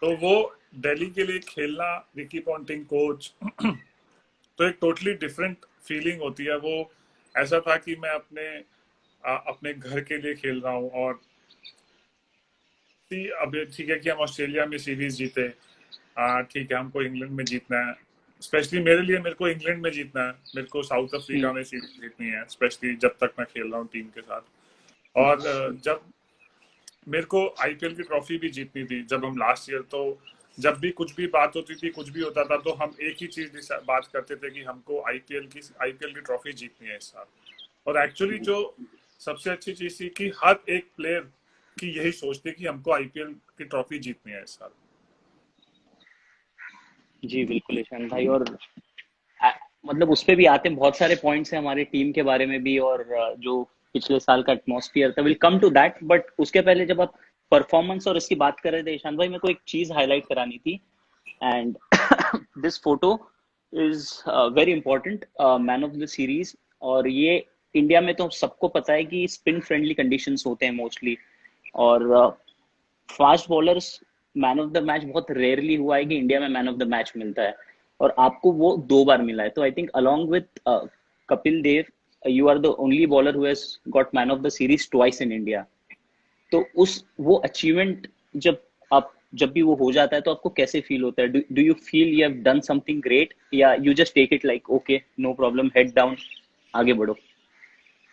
तो वो दिल्ली के लिए खेलना, रिकी पॉन्टिंग कोच, तो एक टोटली डिफरेंट फीलिंग होती है वो। ऐसा था कि मैं अपने घर के लिए खेल रहा हूँ, और अब ठीक है कि हम ऑस्ट्रेलिया में सीरीज जीते, ठीक है हमको इंग्लैंड में जीतना है, स्पेशली मेरे लिए, मेरे को इंग्लैंड में जीतना है, मेरे को साउथ
हम्म,
अफ्रीका में सीरीज जीतनी है, स्पेशली जब तक मैं खेल रहा हूँ टीम के साथ। और जब मेरे को आईपीएल की ट्रॉफी भी जीतनी थी जब हम लास्ट ईयर, तो जब भी कुछ भी बात होती थी, कुछ भी होता था, तो हम एक ही चीज बात करते थे कि हमको आईपीएल की ट्रॉफी जीतनी है इस साल। और एक्चुअली जो सबसे अच्छी चीज थी कि हर एक प्लेयर की यही सोच थी कि हमको आईपीएल की ट्रॉफी जीतनी है इस साल।
जी बिल्कुल ईशान भाई। और मतलब उस पे भी आते हैं, बहुत सारे पॉइंट्स हैं हमारे टीम के बारे में भी, और जो पिछले साल का एटमॉस्फेयर था, will come to that. But उसके पहले जब आप परफॉर्मेंस और इसकी बात कर रहे थे ईशान भाई, मेरे को एक चीज हाईलाइट करानी थी। And this photo is very important, man of the series. और ये इंडिया में तो सबको पता है कि स्पिन फ्रेंडली कंडीशंस होते हैं मोस्टली, और fast bowlers man of the match बहुत रेयरली हुआ है कि इंडिया में मैन ऑफ द मैच मिलता है, और आपको वो 2 बार मिला है। तो I think along with Kapil Dev, you are the only bowler who has got man of the series twice in India. तो उस वो अचीवमेंट जब भी वो हो जाता है, तो आपको कैसे फील होता है? Do you feel you have done something great, या you just take it like okay, no problem, head down, आगे बढ़ो?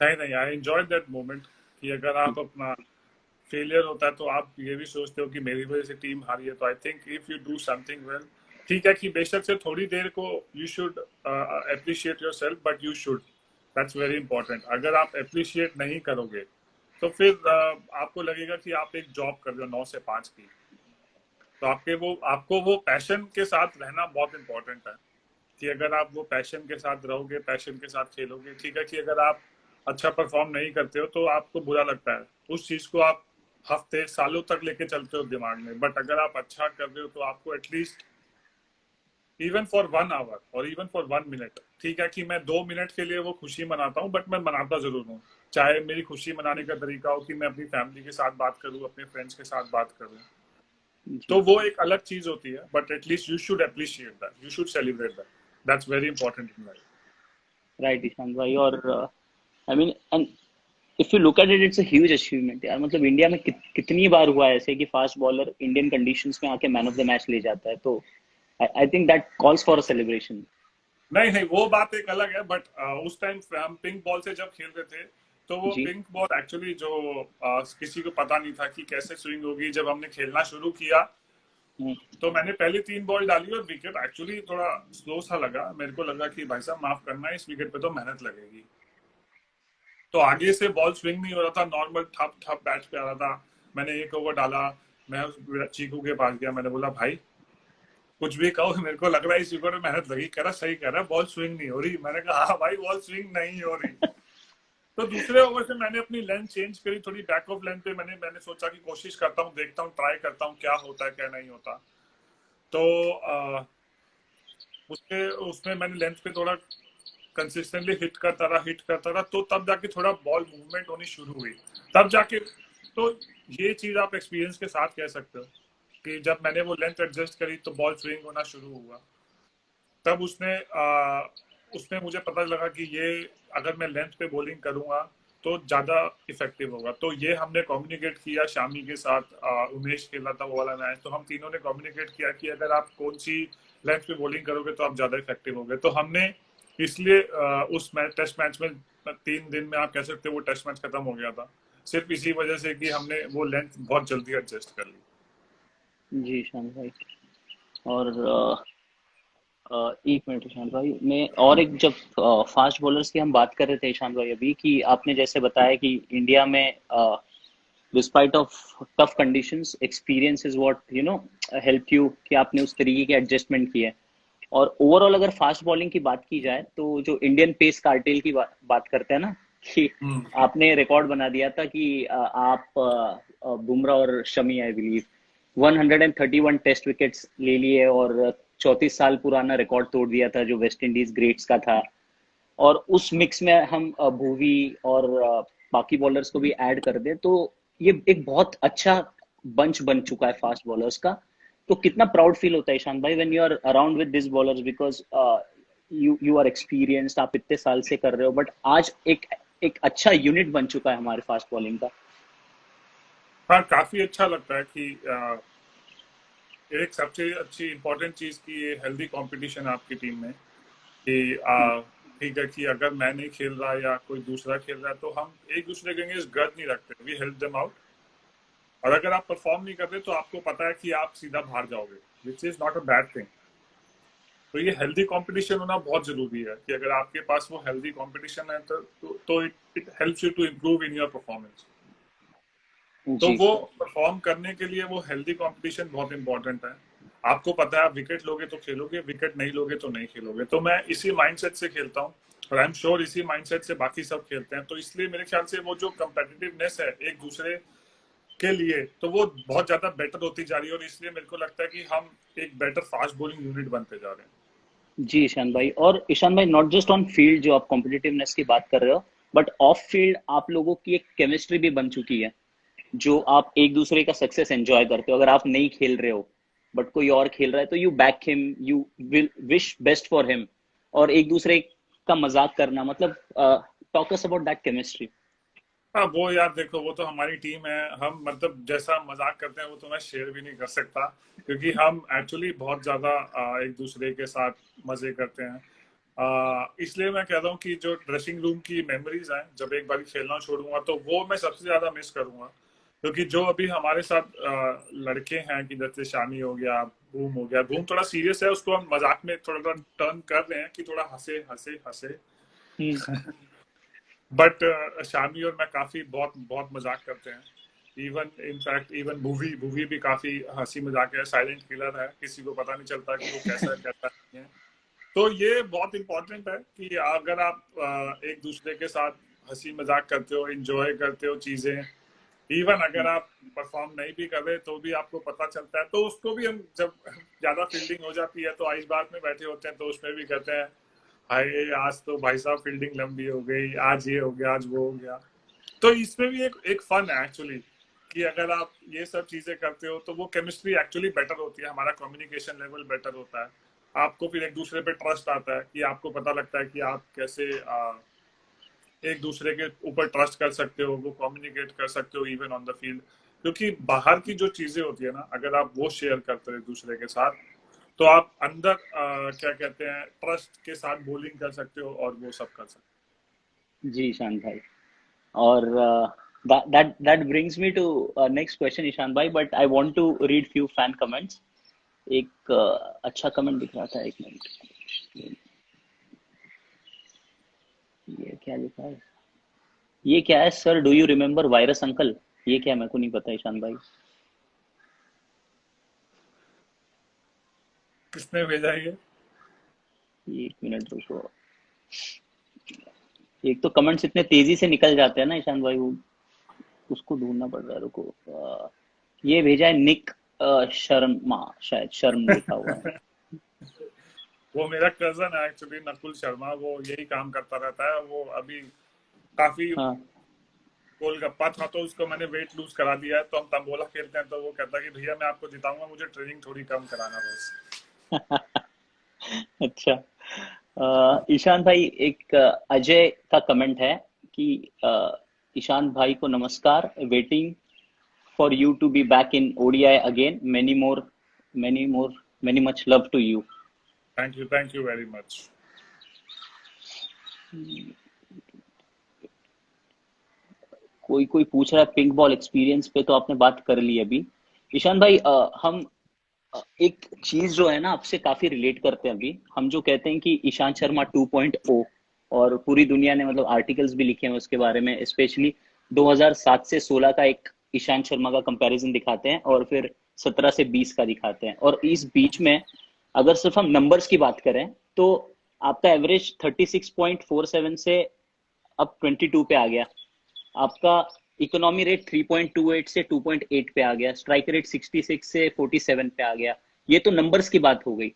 नहीं नहीं, आई एंजॉय दैट मोमेंट, कि अगर आप अपना फेलियर होता है तो आप ये भी सोचते हो कि मेरी वजह से टीम हारी है। तो I think if you do something well, ठीक है कि बेशक से थोड़ी देर को you should appreciate your self, but you should, that's very important. अगर आप अप्रिशिएट नहीं करोगे तो फिर आपको लगेगा कि आप एक जॉब कर रहे हो 9 से 5 की। तो आपको वो पैशन के साथ रहना बहुत इंपॉर्टेंट है, कि अगर आप वो पैशन के साथ रहोगे, पैशन के साथ खेलोगे, ठीक है कि अगर आप अच्छा परफॉर्म नहीं करते हो तो आपको बुरा लगता है, उस चीज को आप हफ्ते सालों तक लेके चलते हो दिमाग में। बट अगर आप अच्छा कर रहे हो तो आपको एटलीस्ट इवन फॉर 1 आवर और इवन फॉर 1 मिनट, ठीक है कि मैं 2 मिनट के लिए वो खुशी मनाता हूँ, बट मैं मनाता जरूर हूँ। चाहे मेरी खुशी मनाने का तरीका हो कि मैं अपनी फैमिली के साथ बात करूँ, अपने फ्रेंड्स के साथ बात करूँ, तो
जी
वो एक अलग चीज होती है। But at least you should appreciate that, you should celebrate that, that's very important in life.
Right Ishan भाई। और I mean, and if you look at it, it's a huge achievement यार। मतलब इंडिया में कितनी बार हुआ है ऐसे कि फास्ट बॉलर इंडियन कंडीशंस में आके मैन ऑफ द मैच ले जाता है? तो I think that calls for a celebration.
नहीं नहीं, वो बात एक अलग है, बट उस टाइम हम पिंक बॉल से जब खेल रहे थे, तो वो
जी
पिंक बॉल एक्चुअली जो किसी को पता नहीं था कि कैसे स्विंग होगी। जब हमने खेलना शुरू किया
हम्म,
तो मैंने पहली 3 बॉल डाली और विकेट एक्चुअली थोड़ा स्लो सा लगा। मेरे को लगा कि भाई साहब माफ करना, इस विकेट पे तो मेहनत लगेगी। तो आगे से बॉल स्विंग नहीं हो रहा था, नॉर्मल ठप ठप बैच पे आ रहा था। मैंने 1 ओवर डाला, मैं चीकू के पास गया, मैंने बोला भाई कुछ भी कहो, मेरे को लग रहा है इस विकेट में मेहनत लगी। कह रहा सही कह रहा है, बॉल स्विंग नहीं हो रही। मैंने कहा हाँ भाई, बॉल स्विंग नहीं हो रही। तो दूसरे ओवर से मैंने अपनी लेंथ चेंज करी, थोड़ी बैक ऑफ लेंथ पे मैंने सोचा कि कोशिश करता हूँ, देखता हूँ, ट्राई करता हूँ क्या होता है क्या नहीं होता। तो उसके उसमें मैंने लेंथ पे थोड़ा कंसिस्टेंटली हिट करता रहा, तो तब जाके थोड़ा बॉल मूवमेंट होनी शुरू हुई, तब जाके। तो ये चीज आप एक्सपीरियंस के साथ कह सकते हो कि जब मैंने वो लेंथ एडजस्ट करी तो बॉल स्विंग होना शुरू हुआ। तब उसमें मुझे पता लगा कि ये अगर मैं लेंथ पे बॉलिंग करूंगा तो ज्यादा इफेक्टिव होगा। तो ये हमने कम्युनिकेट किया शामी के साथ, उमेश खेला था वो वाला मैच, तो हम तीनों ने कम्युनिकेट किया कि अगर आप कौन सी लेंथ पे बॉलिंग करोगे तो आप ज्यादा इफेक्टिव होगे। तो हमने इसलिए उस टेस्ट मैच में 3 दिन में आप कह सकते हो वो टेस्ट मैच खत्म हो गया था। सिर्फ इसी वजह से कि हमने वो लेंथ बहुत जल्दी एडजस्ट कर ली।
जी ईशान भाई। और एक मिनट ईशान भाई, मैं और एक, जब फास्ट बॉलर्स की हम बात कर रहे थे ईशान भाई अभी, कि आपने जैसे बताया कि इंडिया में despite of tough conditions, experience is what you know help you, कि आपने उस तरीके के एडजस्टमेंट किए। और ओवरऑल अगर फास्ट बॉलिंग की बात की जाए, तो जो इंडियन पेस कार्टेल की बात करते हैं ना, कि
हम्म।
आपने रिकॉर्ड बना दिया था कि आप बुमराह और Shami, I believe 131 test wickets ले लिए, और 34 साल पुराना रिकॉर्ड तोड़ दिया था जो वेस्ट इंडीज ग्रेट्स का था। और उस मिक्स में हम भुवी और बाकी बॉलर्स को भी ऐड कर दें, तो ये एक बहुत अच्छा बंच बन चुका है फास्ट बॉलर्स का। तो कितना प्राउड फील होता है ईशान भाई when you are around with this bowlers, because you are experienced, आप इतने साल से कर रहे हो, बट आज एक एक अच्छा यूनिट बन चुका है हमारे फास्ट बॉलिंग का।
हाँ, काफी अच्छा लगता है कि एक सबसे अच्छी इम्पोर्टेंट चीज की ये हेल्दी कंपटीशन आपकी टीम में, कि ठीक है कि अगर मैं नहीं खेल रहा या कोई दूसरा खेल रहा है तो हम एक दूसरे के अगेंस्ट ग्रज नहीं रखते, वी हेल्प देम आउट। और अगर आप परफॉर्म नहीं करते तो आपको पता है कि आप सीधा बाहर जाओगे, which is not a bad thing. तो ये हेल्दी कंपटीशन होना बहुत जरूरी है, कि अगर आपके पास वो हेल्दी कंपटीशन है तो it helps you to improve in your performance. तो
जी
वो परफॉर्म करने के लिए वो हेल्दी कंपटीशन बहुत इंपॉर्टेंट है। आपको पता है आप विकेट लोगे तो खेलोगे, विकेट नहीं लोगे तो नहीं खेलोगे। तो मैं इसी माइंडसेट से खेलता हूँ, और आई एम श्योर इसी माइंडसेट से बाकी सब खेलते हैं। तो इसलिए मेरे ख्याल से वो जो कंपेटिटिवनेस है एक दूसरे के लिए, तो वो बहुत ज्यादा बेटर होती जा रही है। और इसलिए मेरे को लगता है कि हम एक बेटर फास्ट बॉलिंग यूनिट बनते जा रहे हैं।
जी ईशान भाई। और ईशान भाई, नॉट जस्ट ऑन फील्ड जो आप कॉम्पिटिटिवनेस की बात कर रहे हो, बट ऑफ फील्ड आप लोगों की एक केमिस्ट्री भी बन चुकी है, जो आप एक दूसरे का सक्सेस एंजॉय करते हो। अगर आप नहीं खेल रहे हो बट कोई और खेल रहा है, तो you back him, you will wish best for him, और एक दूसरे का मजाक करना, मतलब talk us about that chemistry.
हाँ, वो यार देखो, वो तो हमारी टीम है। हम मतलब जैसा मजाक करते हैं वो तो मैं शेयर भी नहीं कर सकता, क्योंकि हम एक्चुअली बहुत ज्यादा एक दूसरे के साथ मजे करते हैं। इसलिए मैं कह रहा हूँ कि जो ड्रेसिंग रूम की मेमोरीज हैं, जब एक बार खेलना छोड़ूंगा तो वो मैं सबसे ज्यादा मिस करूंगा। क्योंकि जो अभी हमारे साथ लड़के हैं, कि जैसे शामी हो गया, बूम हो गया, बूम थोड़ा सीरियस है, उसको हम मजाक में थोड़ा टर्न कर रहे हैं कि थोड़ा हंसे हंसे हंसे। बट शामी और मैं काफी बहुत बहुत मजाक करते हैं। Even in fact even movie movie भी काफी हंसी मजाक है, साइलेंट किलर है, किसी को पता नहीं चलता कि वो कैसा कैसा नहीं है। तो ये बहुत इंपॉर्टेंट है कि अगर आप एक दूसरे के साथ हंसी मजाक करते हो, इंजॉय करते हो चीजें, इवन अगर आप परफॉर्म नहीं भी कर रहे तो भी आपको पता चलता है। तो उसको भी हम जब ज्यादा फील्डिंग हो जाती है तो आइस बाग में बैठे होते हैं तो उसमें भी कहते हैं, हाय आज तो भाई साहब फील्डिंग लंबी हो गई, आज ये हो गया, आज वो हो गया। तो इसमें भी एक फन है एक्चुअली, कि अगर आप ये सब चीजें करते हो तो वो केमिस्ट्री एक्चुअली बेटर होती है, हमारा कम्युनिकेशन लेवल बेटर होता है। आपको फिर एक दूसरे पे ट्रस्ट आता है, कि आपको पता लगता है कि आप कैसे एक दूसरे के ऊपर ट्रस्ट कर सकते हो, वो कम्युनिकेट कर सकते हो इवन ऑन द फील्ड। क्योंकि बाहर की जो चीजें होती है ना, अगर आप वो शेयर करते हो एक दूसरे के साथ, तो आप अंदर क्या कहते हैं, ट्रस्ट के साथ बॉलिंग कर सकते हो और वो सब कर सकते
जी ईशान भाई। और that brings me to next question Ishan भाई, but I want to read few fan comments. एक अच्छा कमेंट दिख रहा था, एक मिनट। ये क्या लिखा है? ये क्या है sir? Do you remember virus uncle? ये क्या है? मेरे को नहीं पता ईशान भाई।
किसने भेजा ये?
एक मिनट रुको। एक तो कमेंट्स इतने तेजी से निकल जाते हैं ना ईशान भाई, वो उसको ढूंढना पड़ रहा है, रुको। ये भेजा है निक शर्मा, शायद शर्म लिखा हुआ है।
वो मेरा कजन है एक्चुअली, नकुल शर्मा, वो यही काम करता रहता है। वो अभी काफी
हाँ।
गोलगप्पा था तो उसको मैंने वेट लूज करा दिया है। तो हम तंबोला खेलते हैं तो वो कहता है कि भैया मैं आपको जिताऊंगा, मुझे ट्रेनिंग थोड़ी कम कराना बस।
अच्छा। ईशान भाई, एक अजय का कमेंट है कि ईशान भाई को नमस्कार, waiting for you to be back in ODI again, many more many much love to you.
Thank you very much.
कोई कोई पूछ रहा है पिंक बॉल एक्सपीरियंस पे, तो आपने बात कर ली अभी। ईशान भाई, हम एक चीज जो है ना आपसे काफी रिलेट करते हैं अभी। हम जो कहते हैं कि ईशांत शर्मा 2.0, और पूरी दुनिया ने मतलब आर्टिकल्स भी लिखे हैं उसके बारे में, स्पेशली 2007 से 16 का एक ईशांत शर्मा का कंपैरिजन दिखाते हैं, और फिर 17 से 20 का दिखाते हैं। और इस बीच में अगर सिर्फ हम नंबर्स की बात करें तो आपका एवरेज 36.47 से अब 22 पे आ गया। आपका इकोनॉमी रेट 3.28 से 2.8 पे आ गया। स्ट्राइक रेट 66 से 47 पे आ गया। ये तो नंबर्स की बात हो गई,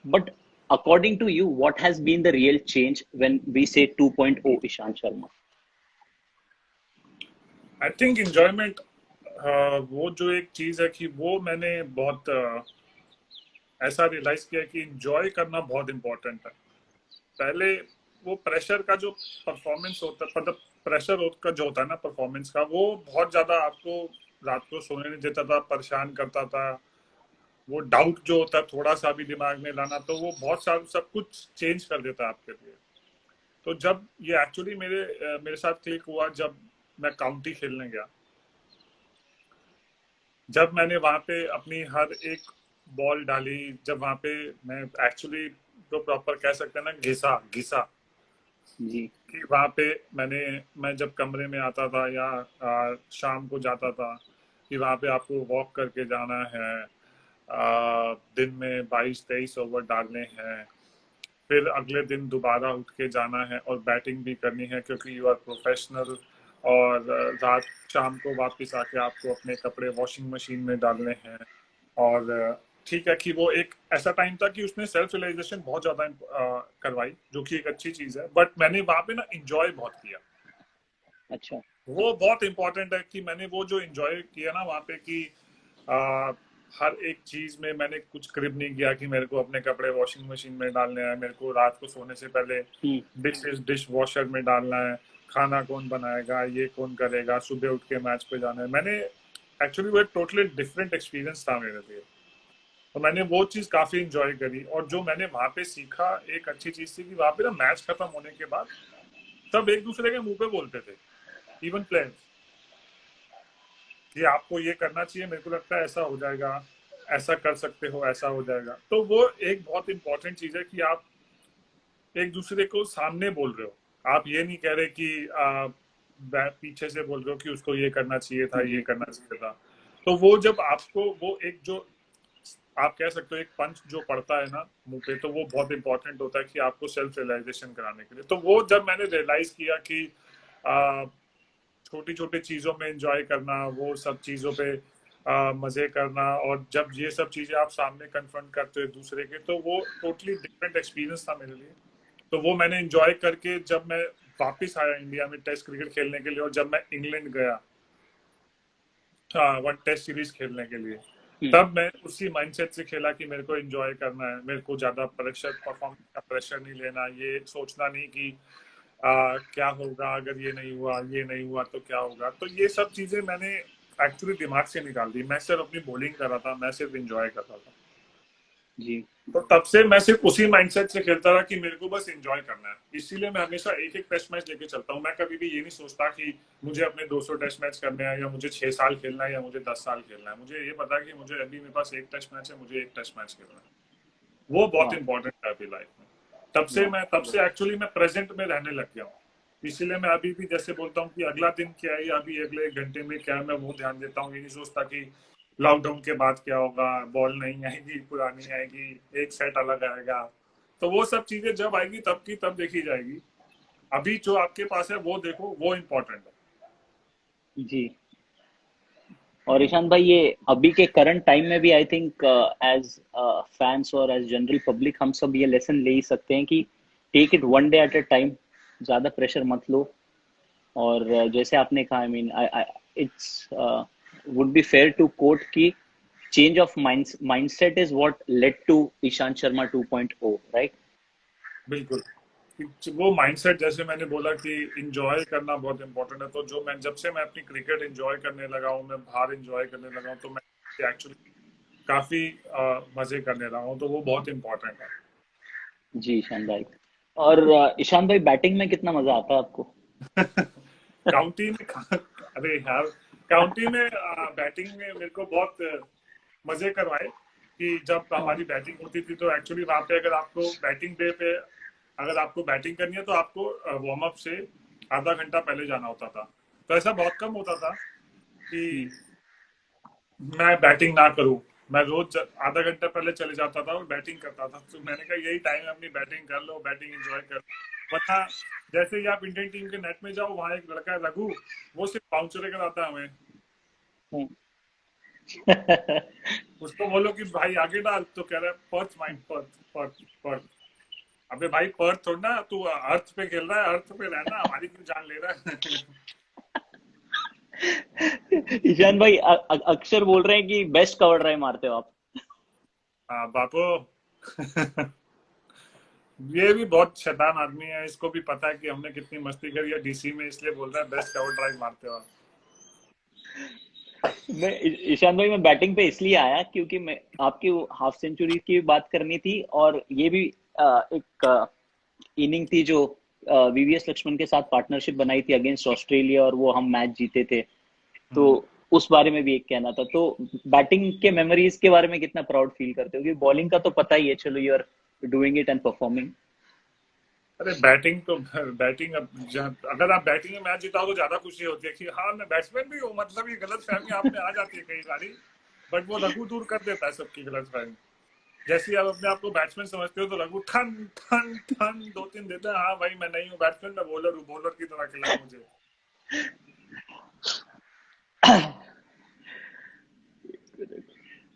but according to you what has been the real change when we say 2.0 Ishant Sharma?
I think enjoyment, वो जो एक चीज है कि वो मैंने बहुत ऐसा रियलाइज किया कि इंजॉय करना बहुत इंपॉर्टेंट है। पहले वो प्रेशर का जो परफॉर्मेंस होता है, मतलब प्रेशर का जो होता है ना परफॉर्मेंस का, वो बहुत ज्यादा आपको रात को सोने नहीं देता था, परेशान करता था। वो डाउट जो होता है थोड़ा सा भी दिमाग में लाना, तो वो बहुत सारा सब कुछ चेंज कर देता है आपके लिए। तो जब ये एक्चुअली मेरे साथ क्लिक हुआ जब मैं काउंटी खेलने गया, जब मैंने वहां पे अपनी हर एक बॉल डाली, जब वहां पे मैं एक्चुअली जो प्रॉपर कह सकते हैं ना घिसा घिसा,
जी।
कि वहां पे मैं जब कमरे में आता था या शाम को जाता था, कि वहां पे आपको वॉक करके जाना है, दिन में 22-23 ओवर डालने हैं, फिर अगले दिन दोबारा उठ के जाना है और बैटिंग भी करनी है क्योंकि यू आर प्रोफेशनल। और रात शाम को वापस आके आपको अपने कपड़े वॉशिंग मशीन में डालने हैं। और ठीक है कि वो एक ऐसा टाइम था कि उसने सेल्फ रियलाइजेशन बहुत ज्यादा करवाई, जो कि एक अच्छी चीज है, बट मैंने वहां पे ना इंजॉय बहुत किया।
अच्छा।
वो बहुत इंपॉर्टेंट है कि मैंने वो जो इंजॉय किया ना वहां पे, कि आ, हर एक चीज में मैंने कुछ क्रिब नहीं किया कि मेरे को अपने कपड़े वॉशिंग मशीन में डालने हैं, मेरे को रात को सोने से पहले
हम्म।
डिश वॉशर में डालना है, खाना कौन बनाएगा, ये कौन करेगा, सुबह उठ के मैच पे जाना है। मैंने एक्चुअली वो एक टोटली डिफरेंट एक्सपीरियंस था मेरे लिए। तो मैंने वो चीज काफी इंजॉय करी, और जो मैंने वहां पे सीखा एक अच्छी चीज थी कि वहां पे ना मैच खत्म होने के बाद सब एक दूसरे के मुंह पे बोलते थे, इवन प्लेयर्स, कि आपको ये करना चाहिए, मेरे को लगता है ऐसा हो जाएगा, ऐसा कर सकते हो, ऐसा हो जाएगा। तो वो एक बहुत इंपॉर्टेंट चीज है कि आप एक दूसरे को सामने बोल रहे हो, आप ये नहीं कह रहे कि पीछे से बोल रहे हो कि उसको ये करना चाहिए था, ये
जी।
करना चाहिए था। तो वो जब आपको वो एक जो आप कह सकते हो एक पंच जो पड़ता है ना मुंह पे, तो वो बहुत इंपॉर्टेंट होता है कि आपको सेल्फ रियलाइजेशन कराने के लिए। तो वो जब मैंने रियलाइज किया कि छोटी छोटी चीजों में एंजॉय करना, वो सब चीजों पे मजे करना, और जब ये सब चीजें आप सामने कन्फ्रंट करते हो एक दूसरे के, तो वो टोटली डिफरेंट एक्सपीरियंस था मेरे लिए। तो वो मैंने एंजॉय करके जब मैं वापस आया इंडिया में टेस्ट क्रिकेट खेलने के लिए, और जब मैं इंग्लैंड गया वन टेस्ट सीरीज खेलने के लिए,
हम्म।
तब मैं उसी माइंडसेट से खेला कि मेरे को एंजॉय करना है, मेरे को ज्यादा प्रेशर परफॉर्मेंस का प्रेशर नहीं लेना, ये सोचना नहीं कि क्या होगा अगर ये नहीं हुआ, ये नहीं हुआ तो क्या होगा। तो ये सब चीजें मैंने एक्चुअली दिमाग से निकाल दी। मैं सिर्फ अपनी बॉलिंग कर रहा था, मैं सिर्फ एंजॉय कर रहा था।
जी।
तो तब से मैं सिर्फ उसी माइंडसेट से खेलता रहा कि मेरे को बस एंजॉय करना है। इसीलिए मैं हमेशा एक एक टेस्ट मैच लेके चलता हूँ। मैं कभी भी ये नहीं सोचता कि मुझे अपने 200 टेस्ट मैच करने हैं, या मुझे 6 साल खेलना है, या मुझे 10 साल खेलना है। मुझे ये पता है कि मुझे अभी मेरे पास एक टेस्ट मैच है, मुझे एक टेस्ट मैच खेलना है। वो बहुत
वाह।
इंपॉर्टेंट है अभी लाइफ में।
वाह।
तब से एक्चुअली मैं प्रेजेंट में रहने लग गया हूँ। इसीलिए मैं अभी भी जैसे बोलता हूँ कि अगला दिन क्या है, या अभी अगले 1 घंटे में क्या है, मैं वो ध्यान देता हूँ। ये नहीं सोचता कि लॉकडाउन के बाद क्या होगा, बॉल नहीं आएगी, पुरानी आएगी, एक सेट अलग आएगा। तो वो सब चीजें जब आएगी तब की तब देखी जाएगी। अभी जो आपके पास है वो देखो, वो इम्पोर्टेंट है।
जी। और ईशान भाई, ये अभी के करंट टाइम में भी आई थिंक एज फैंस और एज जनरल पब्लिक हम सब ये लेसन ले ही सकते हैं कि take it one day at a time, ज़्यादा प्रेशर मत लो। और जैसे आपने कहा, I mean it's would be fair to quote कि change of mindset is what led to Ishant Sharma 2.0, right?
बिल्कुल। वो माइंडसेट, जैसे मैंने बोला कि इंजॉय करना बहुत इंपॉर्टेंट है। तो जो मैं जब से मैं अपनी क्रिकेट इंजॉय करने लगा हूँ, मैं बाहर इंजॉय करने लगा हूँ, तो मैं एक्चुअली काफी मजे करने लगा हूँ। तो वो बहुत इंपॉर्टेंट है।
जी ईशान भाई। और ईशान भाई, बैटिंग में कितना मजा आता है आपको?
काउंटी ने अरे यार, काउंटी ने बैटिंग में मेरे को बहुत मजे करवाए कि जब
हाँ,
हमारी बैटिंग होती थी तो एक्चुअली वहां पे अगर आपको बैटिंग डे पे अगर आपको बैटिंग करनी है तो आपको वार्म अप से आधा घंटा पहले जाना होता था। तो ऐसा बहुत कम होता था कि
हम्म,
मैं बैटिंग ना करूं। मैं रोज आधा घंटा पहले चले जाता था और बैटिंग करता था। तो मैंने कहा यही टाइम है, अपनी बैटिंग कर लो, बैटिंग एंजॉय कर लो। वरना जैसे ही आप इंडियन टीम के नेट में जाओ, वहां एक लड़का है रघु, वो सिर्फ बाउंसर कराता है हमें।
हम्म।
उसको बोलो कि भाई आगे डाल तो कह रहा है Perth mind, Perth Perth Perth. अबे भाई पर्थ थोड़ा ना, तू अर्थ पे खेल रहा है, अर्थ पे रहना, हमारी क्यों जान ले रहा है।
ईशान भाई अक्षर बोल रहे हैं कि बेस्ट कवर ड्राइव मारते हो आप।
हाँ बापू। ये भी बहुत शैतान आदमी है, इसको भी पता है कि हमने कितनी मस्ती करी है डीसी में, इसलिए बोल रहा है बेस्ट कवर ड्राइव मारते हो।
मैं ईशान भाई, मैं बैटिंग पे इसलिए आया क्योंकि मैं आपकी हाफ सेंचुरी की बात करनी थी, और ये भी एक इनिंग थी जो वीवीएस लक्ष्मण के साथ पार्टनरशिप बनाई थी अगेंस्ट ऑस्ट्रेलिया, और वो हम मैच जीते थे। तो
हम्म।
उस बारे में भी एक कहना था। तो बैटिंग के मेमोरीज के बारे में कितना प्राउड फील करते हो? क्योंकि बॉलिंग का तो पता ही है, चलो you are doing it and performing.
अरे बैटिंग तो बैटिंग, अब अगर आप बैटिंग में मैच जीताओ तो ज्यादा खुशी होती है कि हाँ मैं बैट्समैन भी हूँ, मतलब ये गलत फहमी आप में आ जाती है कई बारी। बट वो रघु दूर कर देता है सबकी गलत फहमी। जैसे ही आप अपने आप को बैट्समैन समझते हो तो रघु ठन ठन ठन दो तीन देता है, हाँ भाई मैं नहीं हूँ बैट्समैन, मैं बॉलर हूँ, बॉलर की तरह खिलाओ मुझे।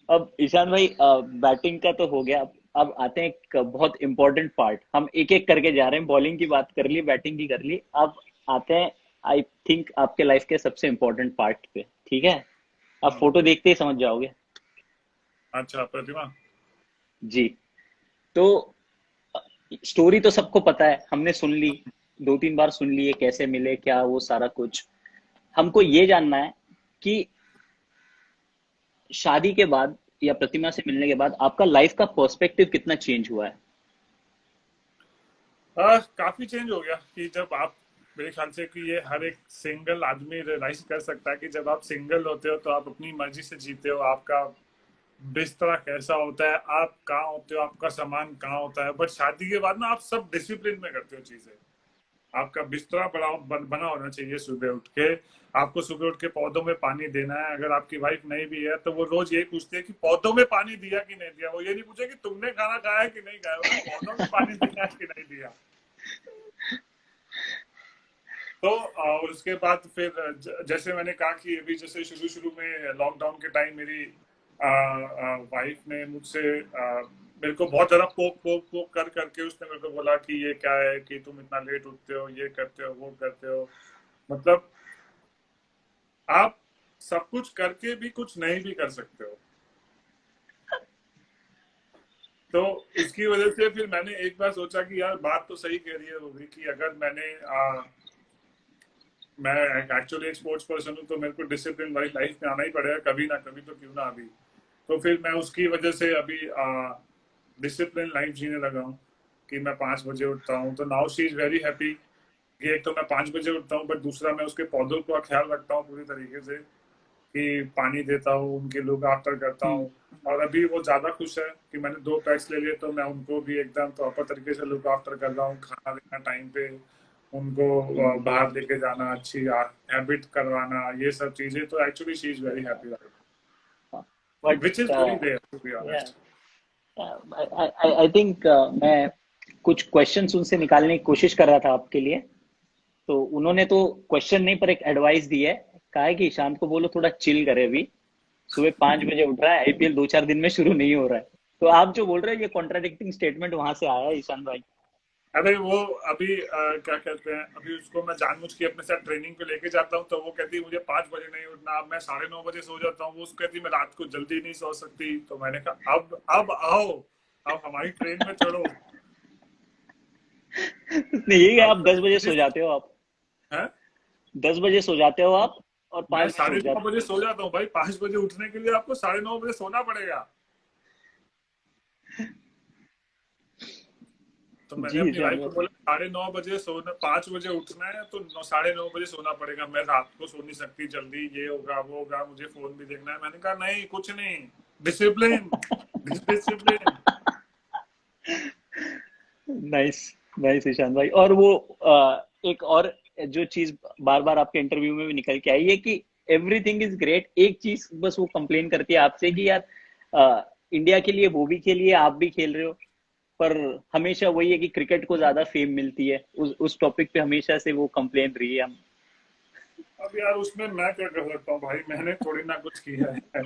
अब ईशान भाई, बैटिंग का तो हो गया। अब आते हैं एक बहुत इंपॉर्टेंट पार्ट। हम एक एक करके जा रहे हैं, बॉलिंग की बात कर ली, बैटिंग की कर ली। अब आते हैं, आई थिंक, आपके लाइफ के सबसे इंपॉर्टेंट पार्ट पे। ठीक है? आप
हम्म।
फोटो देखते ही समझ जाओगे।
अच्छा प्रतिमा।
जी। तो स्टोरी तो सबको पता है, हमने सुन ली, दो तीन बार सुन ली है, कैसे मिले, क्या वो सारा कुछ। हमको ये जानना है कि शादी के बाद या प्रतिमा से मिलने के बाद आपका लाइफ का पर्सपेक्टिव कितना चेंज हुआ है?
काफी चेंज हो गया कि जब आप, मेरे ख्याल से कि ये हर एक सिंगल आदमी रियलाइज कर सकता है कि जब आप सिंगल होते हो तो आप अपनी मर्जी से जीते हो। आपका बिस्तरा कैसा होता है, आप कहाँ होते हो, आपका सामान कहाँ होता है। बट शादी के बाद ना आप सब डिसिप्लिन में करते हो चीजें। आपका बिस्तरा बना होना चाहिए सुबह उठ के। आपको सुबह उठ के पौधों में पानी देना है। अगर आपकी वाइफ नहीं भी है तो वो रोज यही पूछती है कि पौधों में पानी दिया कि नहीं दिया। वो ये नहीं पूछे कि तुमने खाना खाया कि नहीं खाया, वो पौधों में पानी दिया कि नहीं दिया। तो उसके बाद फिर जैसे मैंने कहा कि अभी जैसे शुरू शुरू में लॉकडाउन के टाइम मेरी वाइफ ने मुझसे मेरे को बहुत ज्यादा पोक पोक पोक कर करके उसने मेरे को बोला कि ये क्या है कि तुम इतना लेट उठते हो, ये करते हो, वो करते हो। मतलब आप सब कुछ करके भी कुछ नहीं भी कर सकते हो। तो उसकी वजह से फिर मैंने एक बार सोचा कि यार बात तो सही कह रही है वो भी कि अगर मैं एक्चुअली एक स्पोर्ट्स पर्सन हूँ तो मेरे को डिसिप्लिन वाली लाइफ में आना ही पड़ेगा कभी ना कभी, तो क्यों ना अभी। तो फिर मैं उसकी वजह से अभी डिसिप्लिन लाइफ जीने लगा हूँ कि मैं 5 बजे उठता हूँ। तो now she is very happy कि एक तो मैं 5 बजे उठता हूँ, बट दूसरा मैं उसके पौधों का ख्याल रखता हूँ पूरी तरीके से कि पानी देता हूँ, उनके लुक आफ्टर करता
हम्म।
हूँ। और अभी वो ज्यादा खुश है कि मैंने 2 पेट्स ले लिए, तो मैं उनको भी एकदम प्रॉपर तरीके से लुक आफ्टर कर रहा हूँ, खाना देना टाइम पे, उनको बाहर लेके जाना, अच्छी हैबिट करवाना, ये सब चीजें। तो actually she is very happy,
but
which is very rare to be honest.
I think मैं कुछ क्वेश्चंस उनसे निकालने की कोशिश कर रहा था आपके लिए। तो उन्होंने तो क्वेश्चन नहीं पर एक एडवाइस दी है। कहा है कि ईशांत को बोलो थोड़ा चिल करे अभी, सुबह 5 बजे उठ रहा है, आईपीएल 2-4 दिन में शुरू नहीं हो रहा है। तो आप जो बोल रहे हैं, ये कॉन्ट्राडिक्टिंग स्टेटमेंट वहां से आया है ईशान भाई।
अरे वो अभी क्या कहते हैं, अभी उसको मैं जानबूझ के अपने साथ ट्रेनिंग पे लेके जाता हूँ तो वो कहती है मुझे 5 बजे नहीं उठना। अब मैं 9:30 बजे सो जाता हूँ, वो उसको कहती है मैं रात को जल्दी नहीं सो सकती। तो मैंने कहा अब आओ, अब हमारी ट्रेन में चढ़ो।
नहीं, ये
अब
आप
तो
10 बजे
जल्दी
सो जाते हो आप?
है।
10 बजे सो जाते हो आप और
मैं
5 बजे
साढ़े
उठ
नौ
जाते
बजे सो जाता हूँ भाई। 5 बजे उठने के लिए आपको 9:30 बजे सोना पड़ेगा। तो मैंने
जी
अपनी
ईशान
वाइफ को
भाई।
बोला 9:30 बजे सोना, 5 बजे उठना है तो 9, 9:30 बजे सोना पड़ेगा, मैं रात को सो नहीं सकती जल्दी, ये होगा वो होगा, मुझे फोन भी देखना है। मैंने कहा नहीं, कुछ नहीं, discipline, discipline.
Nice, nice Ishan भाई। और वो एक और जो चीज बार बार आपके इंटरव्यू में भी निकल के आई है कि एवरीथिंग इज ग्रेट, एक चीज बस वो कंप्लेन करती है आपसे कि यार इंडिया के लिए वो भी खेलिए, आप भी खेल रहे हो, पर हमेशा वही है कि क्रिकेट को ज्यादा फेम मिलती है। उस टॉपिक पे हमेशा से वो कंप्लेन रही है हम।
अब यार उसमें मैं क्या कर सकता हूँ भाई, मैंने थोड़ी ना कुछ किया है।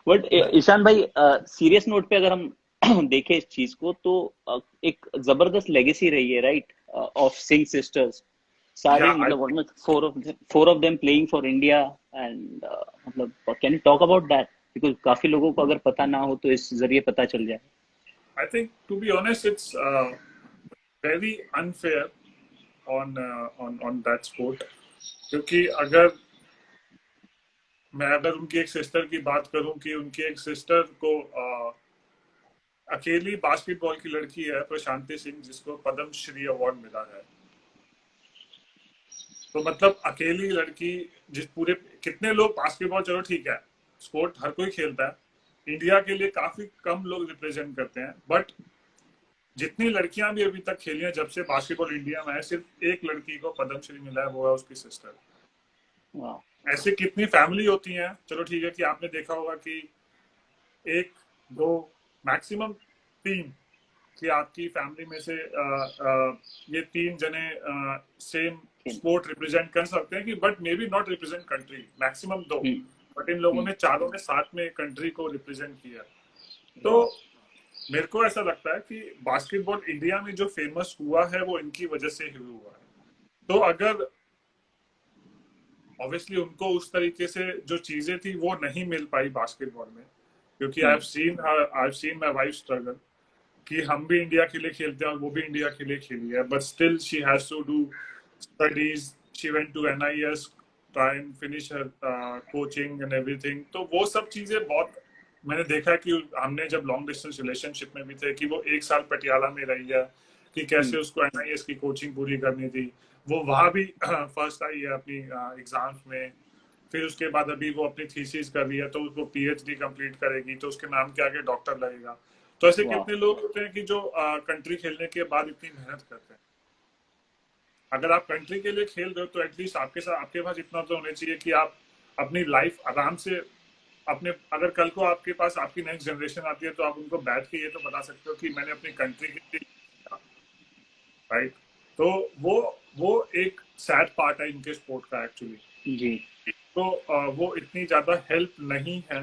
बट ईशान भाई, सीरियस नोट पे अगर हम देखें इस चीज को तो एक जबरदस्त लेगेसी रही है, राइट, ऑफ सिंह सिस्टर्स।
या
सारे
आई
मतलब almost four of them playing for India. And मतलब can you talk about that, because काफी लोगों को अगर पता ना हो तो इस जरिए पता चल जाए।
Think to be honest it's very unfair on that sport, क्योंकि अगर मैं अगर उनकी एक सिस्टर की बात करूं कि उनकी एक सिस्टर को अकेली बास्केटबॉल की लड़की है प्रशांति सिंह, जिसको पद्म श्री अवार्ड मिला है, तो मतलब अकेली लड़की, जिस पूरे कितने लोग बास्केटबॉल, चलो ठीक है स्पोर्ट हर कोई खेलता है, इंडिया के लिए काफी कम लोग रिप्रेजेंट करते हैं, बट जितनी लड़कियां भी अभी तक खेली हैं जब से बास्केटबॉल इंडिया में है, सिर्फ एक लड़की को पद्म श्री मिला है, वो है उसकी सिस्टर।
वाह।
ऐसे कितनी फैमिली होती हैं, चलो ठीक है कि आपने देखा होगा कि एक दो मैक्सिमम तीन, कि आपकी फैमिली में से ये 3 जने सेम स्पोर्ट रिप्रेजेंट कर सकते हैं, कि but may be not represent country, maximum 2,
hmm.
But in लोगों
हम्म।
ने चारों ने साथ में कंट्री को रिप्रेजेंट किया। तो
वाह।
मेरे को ऐसा लगता है कि बास्केटबॉल इंडिया में जो फेमस हुआ है वो इनकी वजह से ही हुआ है। तो अगर ऑब्वियसली उनको उस तरीके से जो चीजें थी वो नहीं मिल पाई बास्केटबॉल में, क्योंकि
hmm.
I have seen my wife struggle, कि हम भी इंडिया के लिए खेलते हैं और वो भी इंडिया के लिए खेली है, but still she has to do studies, she went to NIS, try and finish her coaching and everything. तो वो सब चीजें बहुत मैंने देखा कि हमने जब लॉन्ग डिस्टेंस रिलेशनशिप में भी थे, कि वो 1 साल पटियाला में रही है, कि कैसे
हम्म।
उसको NIS की कोचिंग पूरी करनी थी, वो वहां भी फर्स्ट आई है अपनी एग्जाम्स में। फिर उसके बाद अभी वो अपनी थीसिस कर रही है, तो वो PhD कंप्लीट करेगी, तो उसके नाम के आगे डॉक्टर लगेगा। तो ऐसे
वाह।
कितने लोग होते हैं कि जो कंट्री खेलने के बाद इतनी मेहनत करते हैं। अगर आप कंट्री के लिए खेल रहे हो तो एटलीस्ट आपके साथ आपके पास इतना तो होना चाहिए कि आप अपनी लाइफ आराम से अपने, अगर कल को आपके पास आपकी नेक्स्ट जनरेशन आती है तो आप उनको बैठ के ये तो बता सकते हो कि मैंने अपनी कंट्री के लिए, राइट। तो वो एक सैड पार्ट है इनके स्पोर्ट का एक्चुअली।
जी।
तो वो इतनी ज्यादा हेल्प नहीं है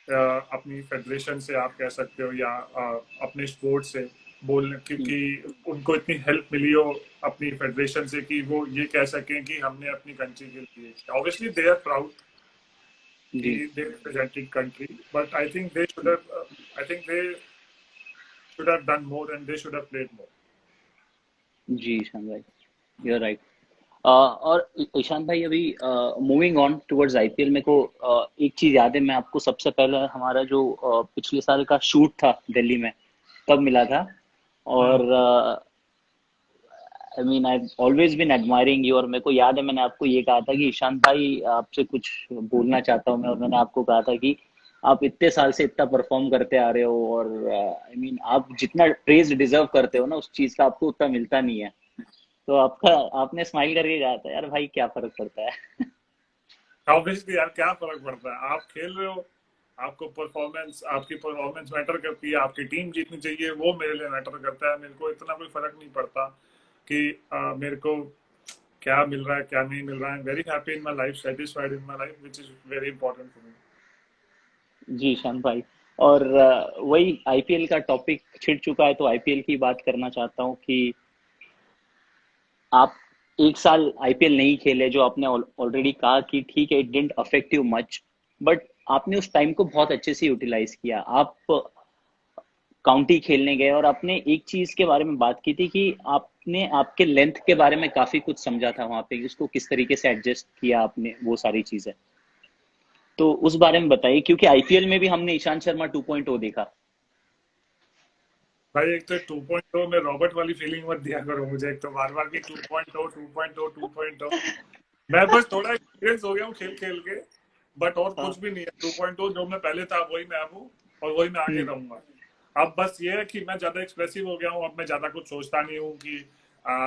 अपनी फेडरेशन से, आप कह सकते हो, या अपने स्पोर्ट से बोलने,
हम्म।
क्योंकि उनको इतनी हेल्प मिली हो अपनी फेडरेशन से कि वो ये कह सकें कि हमने अपनी कंट्री के लिए, ऑब्वियसली दे आर प्राउड कि
जी।
They represented country, but I think they should have done more and they should have played more.
जी ईशान भाई, यू आर राइट। और ईशान भाई, अभी मूविंग ऑन टुवर्ड्स आईपीएल, मेरे को एक चीज याद है। मैं आपको सबसे पहले हमारा जो पिछले साल का शूट था दिल्ली में, तब मिला था। और I mean I always been admiring you. और मेरे को याद है मैंने आपको ये कहा था कि ईशान भाई आपसे कुछ बोलना चाहता हूँ मैं। और मैंने आपको कहा था कि आप इतने साल से इतना परफॉर्म करते आ रहे हो, और आई मीन आप जितना प्रेज डिजर्व करते हो ना उस चीज का, आपको उतना मिलता नहीं है। तो आपका आपने स्माइल करके कहा था, यार भाई क्या फर्क पड़ता है।
ऑब्वियसली यार क्या फर्क पड़ता है, आप खेल रहे हो, आपकी परफॉर्मेंस मैटर करती है, आपकी टीम जीतनी चाहिए, वो मेरे लिए मैटर करता है। मेरे को इतना कोई फर्क नहीं पड़ता कि मेरे को क्या मिल रहा है क्या नहीं मिल रहा है। Very happy in my life, satisfied in my life, which is very important for me.
जी शान भाई। और वही आईपीएल का टॉपिक छिड़ चुका है, तो आईपीएल की बात करना चाहता हूँ कि आप एक साल आईपीएल नहीं खेले, जो आपने ऑलरेडी कहा कि ठीक है, it didn't affect you much, but आपने उस टाइम को बहुत अच्छे से यूटिलाइज किया। आप काउंटी खेलने गए, और आपने एक चीज के बारे में बात की थी कि आपने आपके लेंथ के बारे में काफी कुछ समझा था वहां पे, उसको किस तरीके से एडजस्ट किया आपने, वो सारी चीजें। तो उस बारे में बताइए, क्योंकि आईपीएल में भी हमने ईशांत शर्मा 2.0 देखा।
भाई एक तो 2.0 में रॉबर्ट वाली फीलिंग मत दिया करो मुझे, एक तो बार बार की 2.0 2.0 2.0। मैं बस थोड़ा एक्सपीरियंस हो गया हूँ खेल खेल के, बट और
हाँ।
कुछ भी नहीं है। 2.0 जो मैं पहले था वही मैं अब हूँ, और वही मैं आगे
हम्म।
रहूंगा। अब बस ये है कि मैं ज्यादा एक्सप्रेसिव हो गया हूँ, अब मैं ज्यादा कुछ सोचता नहीं हूँ कि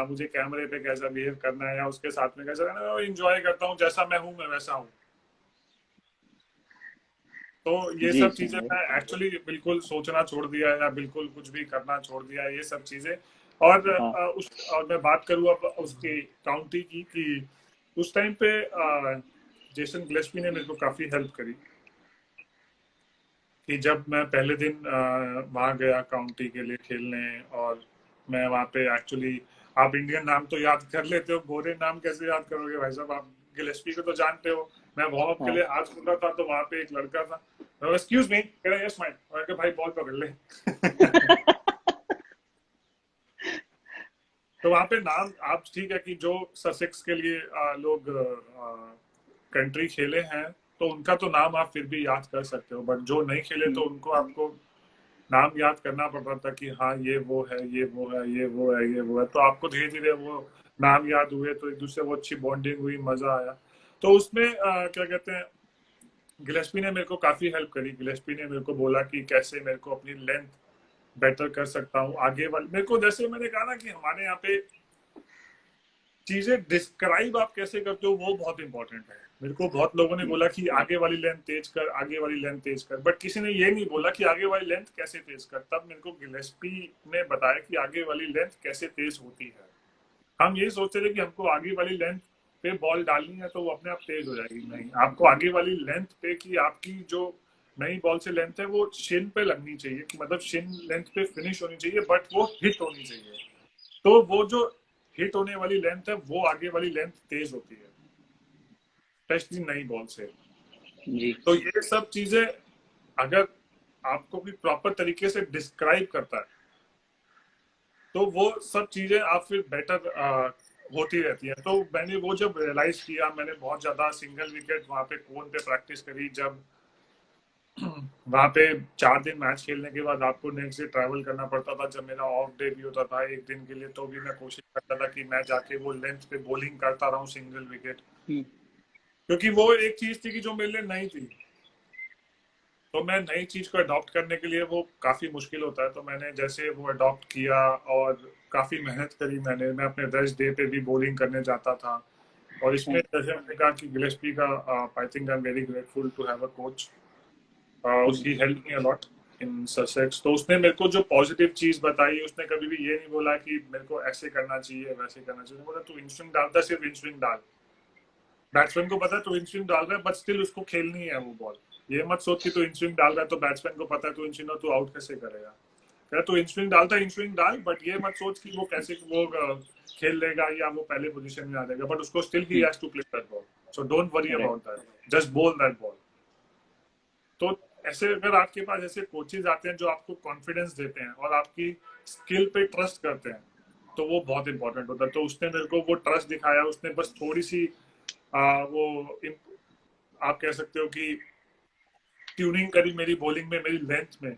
मुझे कैमरे पे कैसा बिहेव करना है या उसके साथ में कैसा करना है। इंजॉय करता हूँ, जैसा मैं हूँ मैं वैसा हूँ। तो ये
जी
सब
ईशान
चीजें
भाई।
मैं एक्चुअली बिल्कुल सोचना छोड़ दिया है, या बिल्कुल कुछ भी करना छोड़ दिया है, ये सब चीजें। और
हाँ।
और मैं बात करूँ अब उसकी काउंटी की, कि उस टाइम पे जेसन गिलेस्पी ने मेरे को काफी हेल्प करी। कि जब मैं पहले दिन वहां गया काउंटी के लिए खेलने, और मैं वहां पे एक्चुअली, आप इंडियन नाम तो याद कर लेते हो, गोरे नाम कैसे याद करोगे भाई साहब, आप गिलेस्पी को तो जानते हो। मैं वार्म अप के
हाँ।
लिए हाथ खोल रहा था, तो वहां पे एक लड़का था, एक्सक्यूज मी, कह रहा यस माइक, और भाई बॉल पकड़ ले। तो वहां पे नाम, आप ठीक है कि जो ससेक्स के लिए लोग कंट्री खेले हैं, तो उनका तो नाम आप फिर भी याद कर सकते हो, बट जो नहीं खेले तो
हम्म।
उनको आपको नाम याद करना पड़ रहा था कि हाँ ये वो है, ये वो है, ये वो है, ये वो है। तो आपको धीरे धीरे वो नाम याद हुए, तो एक दूसरे वो अच्छी बॉन्डिंग हुई, मजा आया। तो उसमें क्या कहते हैं, गिलेस्पी ने मेरे को काफी हेल्प करी। गिलेस्पी ने मेरे को बोला कि कैसे मेरे को अपनी लेंथ बेटर कर सकता हूँ आगे वाले। मेरे को जैसे मैंने कहा ना कि हमारे यहाँ पे चीजें डिस्क्राइब आप कैसे करते हो वो बहुत इंपॉर्टेंट है। मेरे को बहुत लोगों ने बोला कि आगे वाली लेंथ तेज कर, आगे वाली लेंथ तेज कर, बट किसी ने ये नहीं बोला कि आगे वाली लेंथ कैसे तेज कर। तब मेरे को गिलेस्पी ने बताया कि आगे वाली लेंथ कैसे तेज होती है। हम यही सोचते थे कि हमको आगे वाली लेंथ पे बॉल डालनी है तो वो अपने आप तेज हो जाएगी। नहीं, आपको आगे वाली लेंथ पे, कि आपकी जो नई बॉल से लेंथ है वो शिन पे लगनी चाहिए, कि मतलब शिन लेंथ पे फिनिश होनी चाहिए, बट वो हिट होनी चाहिए। तो वो जो हिट होने वाली लेंथ है वो आगे वाली लेंथ तेज होती है, स्पेशली नई बॉल से।
जी।
तो ये सब चीजें अगर आपको भी प्रॉपर तरीके से डिस्क्राइब करता है, तो वो सब चीजें आप फिर बेटर होती रहती है। तो मैंने वो जब रियलाइज किया, मैंने बहुत ज्यादा सिंगल विकेट वहां पे कोन पे प्रैक्टिस करी। जब वहां पे 4 दिन मैच खेलने के बाद आपको नेक्स्ट डे ट्रैवल करना पड़ता था, जब मेरा ऑफ डे भी होता था एक दिन के लिए, तो भी मैं कोशिश करता था कि मैं जाके वो लेंथ पे बॉलिंग करता रहूं सिंगल विकेट।
हम्म।
क्योंकि वो एक चीज थी कि जो मेरे लिए नई थी, तो मैं नई चीज को अडॉप्ट करने के लिए वो काफी मुश्किल होता है। तो मैंने जैसे वो अडॉप्ट किया, और काफी मेहनत करी मैंने। मैं अपने रेस्ट डे पे भी बॉलिंग करने जाता था। और इसमें
हाँ।
जैसे मैंने कहा कि गिलेस्पी का, I think I am very grateful to have a coach,
hmm.
He help me a lot in Sussex. तो उसने मेरे को जो पॉजिटिव चीज बताई, उसने कभी भी ये नहीं बोला कि मेरे को ऐसे करना चाहिए वैसे करना चाहिए। उसने बोला तू इन स्विंग डालता, सिर्फ इन स्विंग डाल। बैट्समैन को पता है तू इन स्विंग डाल रहा है, बट स्टिल उसको खेलनी है वो बॉल। ये मत सोच कि तू इन स्विंग डाल रहा है तो बैट्समैन को पता है तू इन स्विंग, तू आउट कैसे करेगा। कह तू इन स्विंग डालता है, इन स्विंग डाल, बट ये मत सोच कि वो कैसे वो खेल लेगा या वो पहले पोजीशन में आ जाएगा, बट उसको still he
hmm.
Has to play that ball. So don't worry
right.
About that, just ball that ball. तो ऐसे अगर आपके पास ऐसे कोचेज आते हैं जो आपको कॉन्फिडेंस देते हैं और आपकी स्किल पे ट्रस्ट करते हैं, तो वो बहुत इंपॉर्टेंट होता है। तो उसने मेरे को वो ट्रस्ट दिखाया। उसने बस थोड़ी सी वो आप कह सकते हो कि ट्यूनिंग करी मेरी बॉलिंग में, मेरी लेंथ में।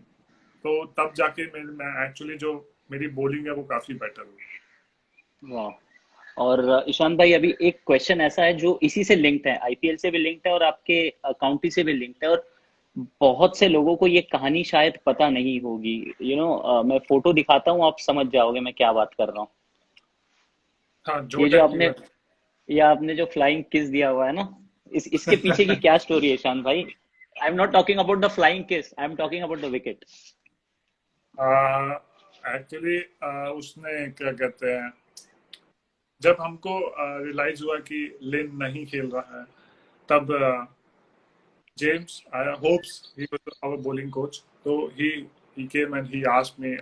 तो तब जाके मैं एक्चुअली जो मेरी बॉलिंग है वो काफी बेटर हुई।
वाह। और ईशान भाई, अभी एक क्वेश्चन ऐसा है जो इसी से लिंक्ड है, आईपीएल से भी लिंक्ड है और आपके काउंटी से भी लिंक्ड है, और बहुत से लोगों को ये कहानी शायद पता नहीं होगी। मैं फोटो दिखाता हूँ, आप समझ जाओगे मैं क्या बात कर रहा हूँ।
हाँ, जो
ये जो
डेनली
आपने
वाली।
ये आपने जो फ्लाइंग किस दिया हुआ है ना, इसके पीछे की क्या स्टोरी है ईशान भाई? I am not talking about the flying kiss, I am talking about the wicket.
Actually उसने क्या कहते हैं, जब हमको रियलाइज हुआ कि लिन नहीं खेल रहा है, तब James, I hopes he was our bowling coach. So he came and he asked me,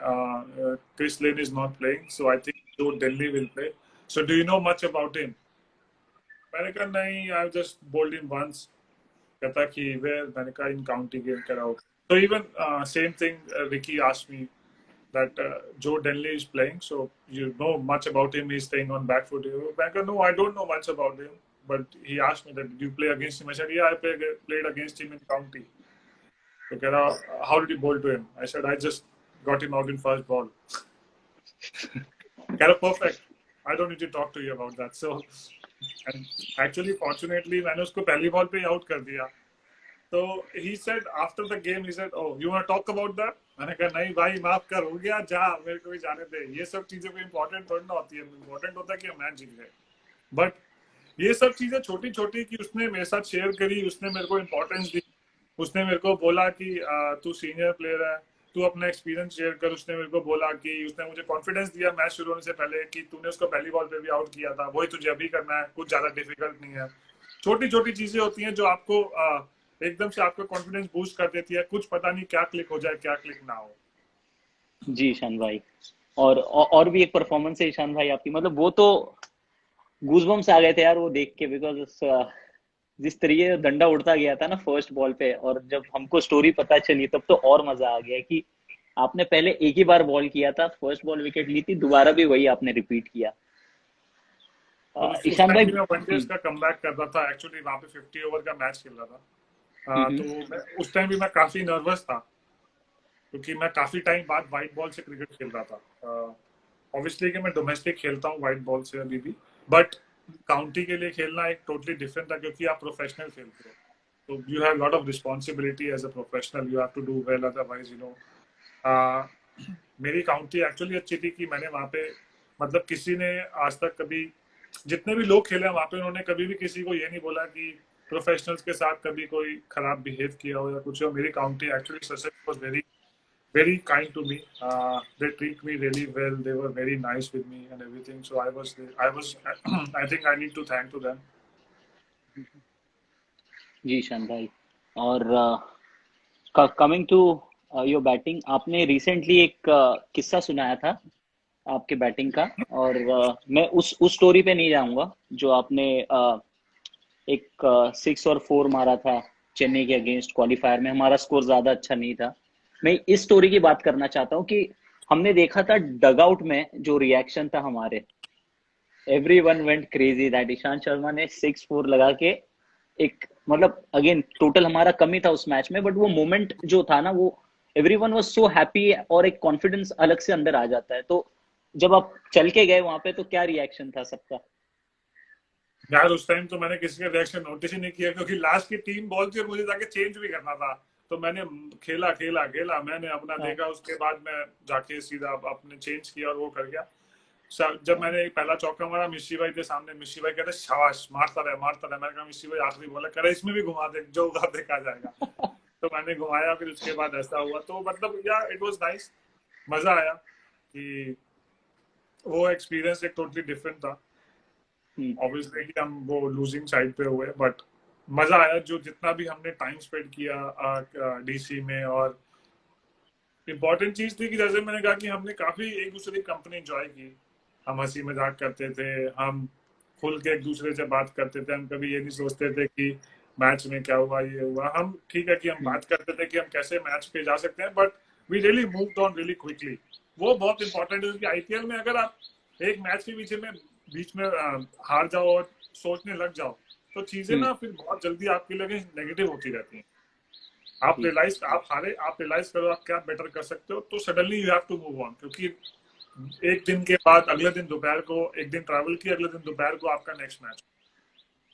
Chris Lane is not playing, so I think Joe Delhi will play. So do you know much about him? मैंने कहा नहीं, I just bowled him once. कहता कि where, मैंने कहा in county game कराओ. So even same thing, Ricky asked me that Joe Denley is playing, so you know much about him. He's staying on back foot. I go, no, I don't know much about him. But he asked me that, did you play against him? I said, yeah, played against him in county. So कह रहा, how did you bowl to him? I said, I just got him out in first ball. Kind of perfect. I don't need to talk to you about that. So, and actually, fortunately, मैंने उसको पहली बॉल पे आउट कर दिया. So he said after the game, he said, "Oh, you want to talk about that?" मैंने कहा नहीं भाई माफ कर, हो गया, जा, मेरे को भी जाने दे. ये सब चीजें कोई इम्पोर्टेंट थोड़ी ना होती है. इम्पोर्टेंट होता है कि हम मैच जीत गए. बट ये सब चीजें छोटी छोटी कि उसने मेरे साथ शेयर करी, उसने मेरे को इम्पोर्टेंस दी, उसने मेरे को बोला कि तू सीनियर प्लेयर है, तू अपना एक्सपीरियंस शेयर कर. उसने मेरे को बोला कि उसने मुझे कॉन्फिडेंस दिया मैच शुरू होने से पहले कि तूने उसको पहली बॉल पे भी आउट किया था, वही तुझे अभी करना है, कुछ ज्यादा डिफिकल्ट नहीं है. छोटी छोटी चीजें होती हैं जो आपको एकदम से आपका कॉन्फिडेंस बूस्ट कर देती है. कुछ पता नहीं क्या क्लिक हो जाए, क्या क्लिक ना हो.
जी ईशान भाई, और भी एक परफॉर्मेंस है ईशान भाई आपकी, मतलब वो तो गूजबम्स आ गए थे यार वो देख के, बिकॉज जिस तरीके से डंडा उड़ता गया था ना फर्स्ट बॉल पे, और जब हमको स्टोरी पता चली तब तो और मजा आ गया कि आपने पहले एक ही बार बॉल किया था, फर्स्ट बॉल विकेट ली थी, दोबारा भी वही आपने रिपीट किया. ईशान भाई,
मैं वनडेज का कमबैक कर रहा था. एक्चुअली वहां पे 50 ओवर का मैच खेल रहा था. तो उस टाइम भी मैं काफी नर्वस था क्योंकि मैं काफी टाइम बाद व्हाइट बॉल से क्रिकेट खेल रहा था. ऑब्वियसली कि मैं डोमेस्टिक खेलता हूँ व्हाइट बॉल से अभी भी, बट काउंटी के लिए खेलना एक टोटली डिफरेंट था क्योंकि आप प्रोफेशनल खेलते हो. तो you have lot of responsibility as a professional. You have to do well, otherwise मेरी काउंटी एक्चुअली अच्छी थी कि मैंने वहाँ पे, मतलब किसी ने आज तक कभी, जितने भी लोग खेले वहाँ पे, उन्होंने कभी भी किसी को ये नहीं बोला कि प्रोफेशनल्स के साथ कभी कोई खराब बिहेव किया हो या कुछ हो. मेरी county actually Sussex was very kind to me. They treat me really well. They were very nice with me and everything. So I was I think I need to thank to them.
जी ईशान भाई, और कमिंग टू योर बैटिंग, आपने रिसेंटली एक किस्सा सुनाया था आपके बैटिंग का, और मैं उस स्टोरी पे नहीं जाऊंगा जो आपने एक 6 और 4 मारा था चेन्नई के अगेंस्ट क्वालिफायर में. हमारा स्कोर ज्यादा अच्छा नहीं था. मैं इस स्टोरी की बात करना चाहता हूँ कि हमने देखा था डगआउट में जो रिएक्शन था हमारे, everyone went crazy that Ishant Sharma ने 6-4 लगा के एक, मतलब अगेन टोटल हमारा कम ही था उस मैच में, बट वो मोमेंट जो था ना, वो एवरीवन वाज सो हैप्पी, और एक कॉन्फिडेंस अलग से अंदर आ जाता है. तो जब आप चल के गए वहां पे तो क्या रिएक्शन था सबका?
यार उस टाइम तो मैंने किसी का रिएक्शन नोटिस ही नहीं किया क्योंकि लास्ट की 3 बॉल थी और मुझे जाके चेंज भी करना था. तो मैंने खेला खेला खेला, मैंने अपना देखा, उसके बाद मैं जाके सीधा अपने चेंज किया और वो कर गया. जब मैंने पहला चौका मारा, मिशी भाई के सामने, मिशी भाई कहते शाबाश, मारता रहे मारता रहे. मैंने कहा मिशी भाई आखिरी बॉल करे, इसमें भी घुमा दे, जो उधर देखा जाएगा. तो मैंने घुमाया, फिर उसके बाद ऐसा हुआ. तो मतलब यार इट वाज नाइस, मजा आया कि वो एक्सपीरियंस एक टोटली डिफरेंट था. ऑब्वियसली कि हम वो लूजिंग साइड पे हुए, बट मजा आया जो जितना भी हमने टाइम स्पेंड किया डीसी में. और इम्पोर्टेंट चीज थी कि जैसे मैंने कहा कि हमने काफी एक दूसरे की कंपनी एंजॉय की. हम हंसी मजाक करते थे, हम खुल के एक दूसरे से बात करते थे. हम कभी ये नहीं सोचते थे कि मैच में क्या हुआ, ये हुआ. हम ठीक है कि हम बात करते थे कि हम कैसे मैच पे जा सकते हैं, but we really moved on really quickly. वो बहुत इंपॉर्टेंट है क्योंकि आईपीएल में अगर आप एक मैच के बीच में हार जाओ और सोचने लग जाओ तो चीजें ना फिर बहुत जल्दी आपके लिए नेगेटिव होती रहती हैं. आप रियलाइज करो आप क्या बेटर कर सकते हो, तो suddenly you have to move on. क्योंकि एक दिन के बाद अगले दिन दोपहर को, एक दिन ट्रैवल किया, अगले दिन दोपहर को आपका नेक्स्ट मैच.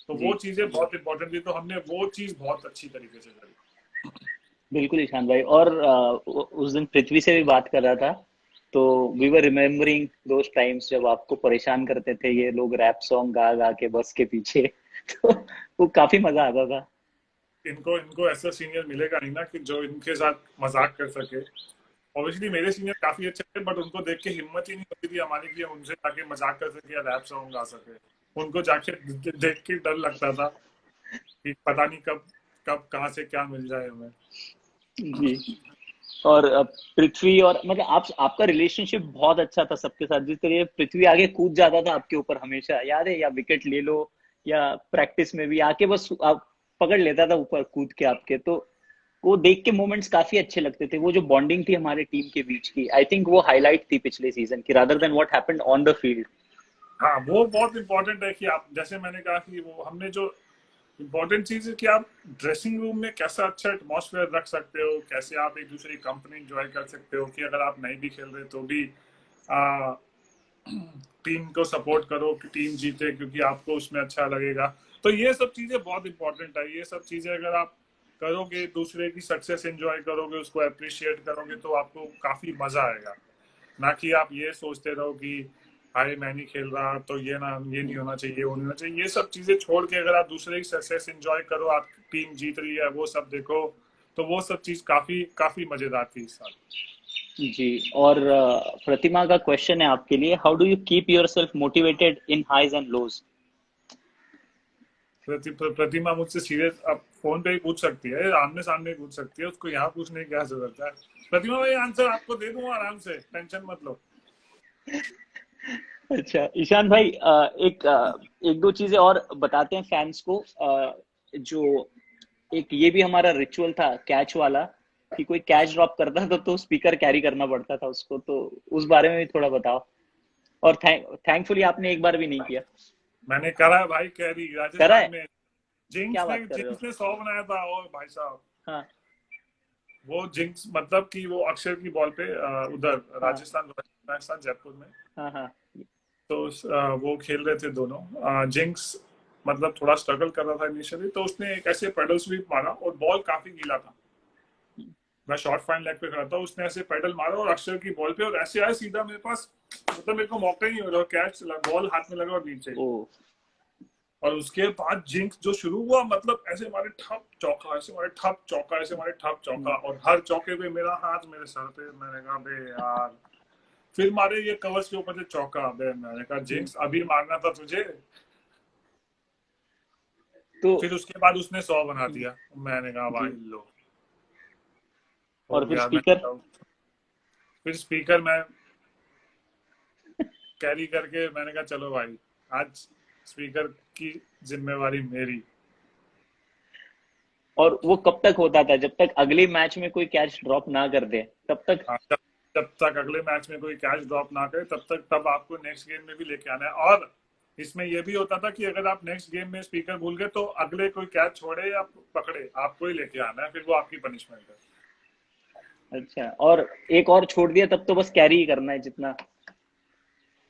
तो वो चीजें बहुत इंपॉर्टेंट थी. तो हमने वो चीज बहुत अच्छी तरीके से करी.
बिल्कुल ईशान भाई. और उस दिन पृथ्वी से भी बात कर रहा था, तो we were remembering those times जब आपको परेशान करते थे ये लोग रैप सॉन्ग गा गा के बस के पीछे. तो वो काफी मजा आता था.
इनको ऐसा सीनियर मिलेगा नहीं ना कि जो इनके साथ मजाक कर सके. ऑब्वियसली मेरे सीनियर काफी अच्छे थे, बट उनको देख के हिम्मत ही नहीं होती थी हमारी कि उनसे जाके मजाक कर सके या रैप सॉन्ग गा सके. उनको जाके देख के डर लगता था कि पता नहीं कब कहाँ से क्या मिल जाए हमें.
जी. और पृथ्वी, और मतलब आपका रिलेशनशिप बहुत अच्छा था सबके साथ. जिस तरह पृथ्वी आगे कूद जाता था आपके ऊपर हमेशा, याद है, या विकेट ले लो या प्रैक्टिस में भी आके बस आप पकड़ लेता था ऊपर कूद के आपके. तो वो देख के मोमेंट्स काफी अच्छे लगते थे. वो जो बॉन्डिंग थी हमारे टीम के बीच की, आई थिंक वो हाईलाइट थी पिछले सीजन की, rather than what happened on the field.
हाँ वो बहुत इंपॉर्टेंट है कि आप, जैसे मैंने कहा कि वो हमने जो इम्पोर्टेंट चीज है कि आप ड्रेसिंग रूम में कैसा अच्छा एटमॉस्फेयर रख सकते हो, कैसे आप एक दूसरे की कंपनी एंजॉय कर सकते हो, कि अगर आप नहीं भी खेल रहे तो भी आ, टीम को सपोर्ट करो कि टीम जीते, क्योंकि आपको उसमें अच्छा लगेगा। तो ये सब चीजें बहुत इंपॉर्टेंट है। ये सब चीजें अगर आप करोगे, दूसरे की सक्सेस एंजॉय करोगे, उसको अप्रिशिएट करोगे, तो आपको काफी मजा आएगा। ना कि आप ये सोचते रहो कि हाय मैं नहीं खेल रहा तो ये ना, ये नहीं होना चाहिए, वो नहीं होना चाहिए। ये सब चीजें छोड़ के अगर आप दूसरे की सक्सेस एंजॉय करो, आपकी टीम जीत रही है वो सब देखो, तो वो सब चीज काफी काफी मजेदार थी इस साल।
जी। और प्रतिमा का क्वेश्चन है आपके लिए, how do you keep yourself motivated in highs and lows?
Pratima मुझसे सीरियस अब फोन पे ही पूछ सकती है, आमने सामने ही पूछ सकती है, उसको यहाँ पूछने की क्या जरूरत है। प्रतिमा भाई आंसर आपको दे दूंगा आराम से, टेंशन मत लो।
अच्छा ईशान भाई, एक दो चीजें और बताते हैं फैंस को। जो एक ये भी हमारा रिचुअल था कैच वाला, कि कोई कैच ड्रॉप करता था तो स्पीकर कैरी करना पड़ता था उसको, तो उस बारे में भी थोड़ा बताओ। और थैंकफुली आपने एक बार भी नहीं किया।
मैंने करा है भाई कैरी
करा
राजस्थान
है?
में।
क्या
जिंक्स ने
बात कर रहे हो?
100 बनाया था, और भाई साहब
हाँ
वो जिंक्स मतलब कि वो अक्षर की बॉल पे उधर
हाँ
राजस्थान जयपुर में।
हाँ हाँ।
तो वो खेल रहे थे दोनों। जिंक्स मतलब थोड़ा स्ट्रगल कर रहा था इनिशियली, तो उसने एक ऐसे पेडल स्वीप मारा और बॉल काफी गीला था। मैं शॉर्ट फाइन लेग पे खड़ा था, उसने ऐसे पेडल मारा और अक्षर की बॉल पे, और ऐसे आया सीधा मेरे पास, मतलब मेरे को मौका ही नहीं हो रहा, कैच बॉल हाथ में लगा और नीचे।
ओ।
और उसके बाद जिंक्स जो शुरू हुआ, मतलब ऐसे हमारे ठप चौका, ऐसे हमारे ठप चौका, ऐसे हमारे ठप चौका, और हर चौके पे मेरा हाथ मेरे सर पे। मैंने कहा बे यार, फिर मारे ये कवर्स के ऊपर से चौका। बे मैंने कहा जिंक्स अभी मारना था तुझे।
तो
फिर उसके बाद उसने 100 बना दिया। मैंने कहा
जी।
भाई लो, हो
और फिर
गया। मैं
स्पीकर?
फिर स्पीकर मैं कैरी करके मैंने कहा चलो भाई, आज स्पीकर की जिम्मेवारी मेरी।
और वो कब तक होता था, जब तक अगले मैच में कोई कैच ड्रॉप ना कर दे तब तक?
हाँ, जब तक अगले मैच में कोई कैच ड्रॉप ना करे तब तक, तब आपको नेक्स्ट गेम में भी लेके आना है। और इसमें यह भी होता था कि अगर आप नेक्स्ट गेम में स्पीकर भूल गए तो अगले कोई कैच छोड़े या पकड़े, आपको ही लेके आना है, फिर वो आपकी पनिशमेंट है।
अच्छा, और एक और छोड़ दिया तब तो बस कैरी ही करना है जितना।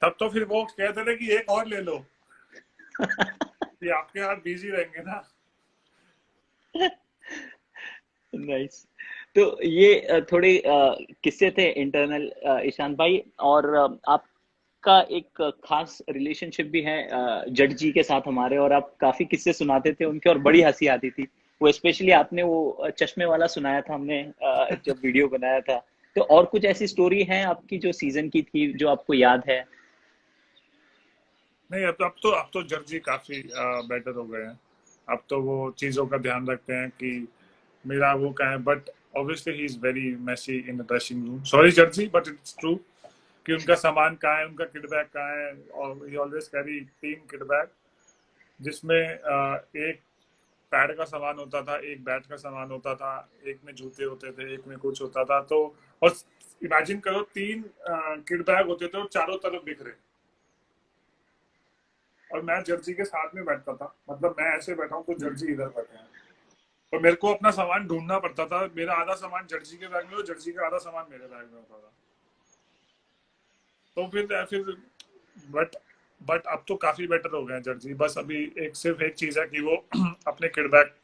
तब तो फिर वो कहते थे कि एक और ले लो, कि आपके हाथ बिजी रहेंगे ना।
नाइस। तो ये थोड़े किस्से थे इंटरनल ईशान भाई। और आपका एक खास रिलेशनशिप भी है जट जी के साथ हमारे, और आप काफी किस्से सुनाते थे उनके और बड़ी हंसी आती थी। वो स्पेशली आपने वो चश्मे वाला सुनाया था हमने जब वीडियो बनाया था। तो और कुछ ऐसी स्टोरी है आपकी जो सीजन की थी जो आपको याद है?
नहीं, अब तो जर्जी काफी बेटर हो गए हैं। अब तो वो चीजों का ध्यान रखते हैं कि मेरा वो क्या है, but obviously he is very messy in the dressing room. Sorry Jersey, but it's true कि उनका सामान कहाँ है, उनका किट बैग कहाँ है, और ही ऑलवेज कैरी 3 किट बैग, जिसमें एक पैड का सामान होता था, एक बैट का सामान होता था, एक में जूते होते थे, एक में कुछ होता था। तो और इमेजिन करो 3 किट बैग होते थे और चारों तरफ बिखरे, और मैं जर्सी के साथ में बैठता था, मतलब मैं ऐसे बैठा हूँ तो जर्सी इधर बैठे हैं, और मेरे को अपना सामान ढूंढना पड़ता था। मेरा आधा सामान जर्सी के बैग में और जर्सी का आधा सामान मेरे बैग में होता था। तो फिर बट बट अब तो काफी बेटर हो गए हैं जर्सी। बस अभी सिर्फ एक चीज है कि वो अपने किडबैक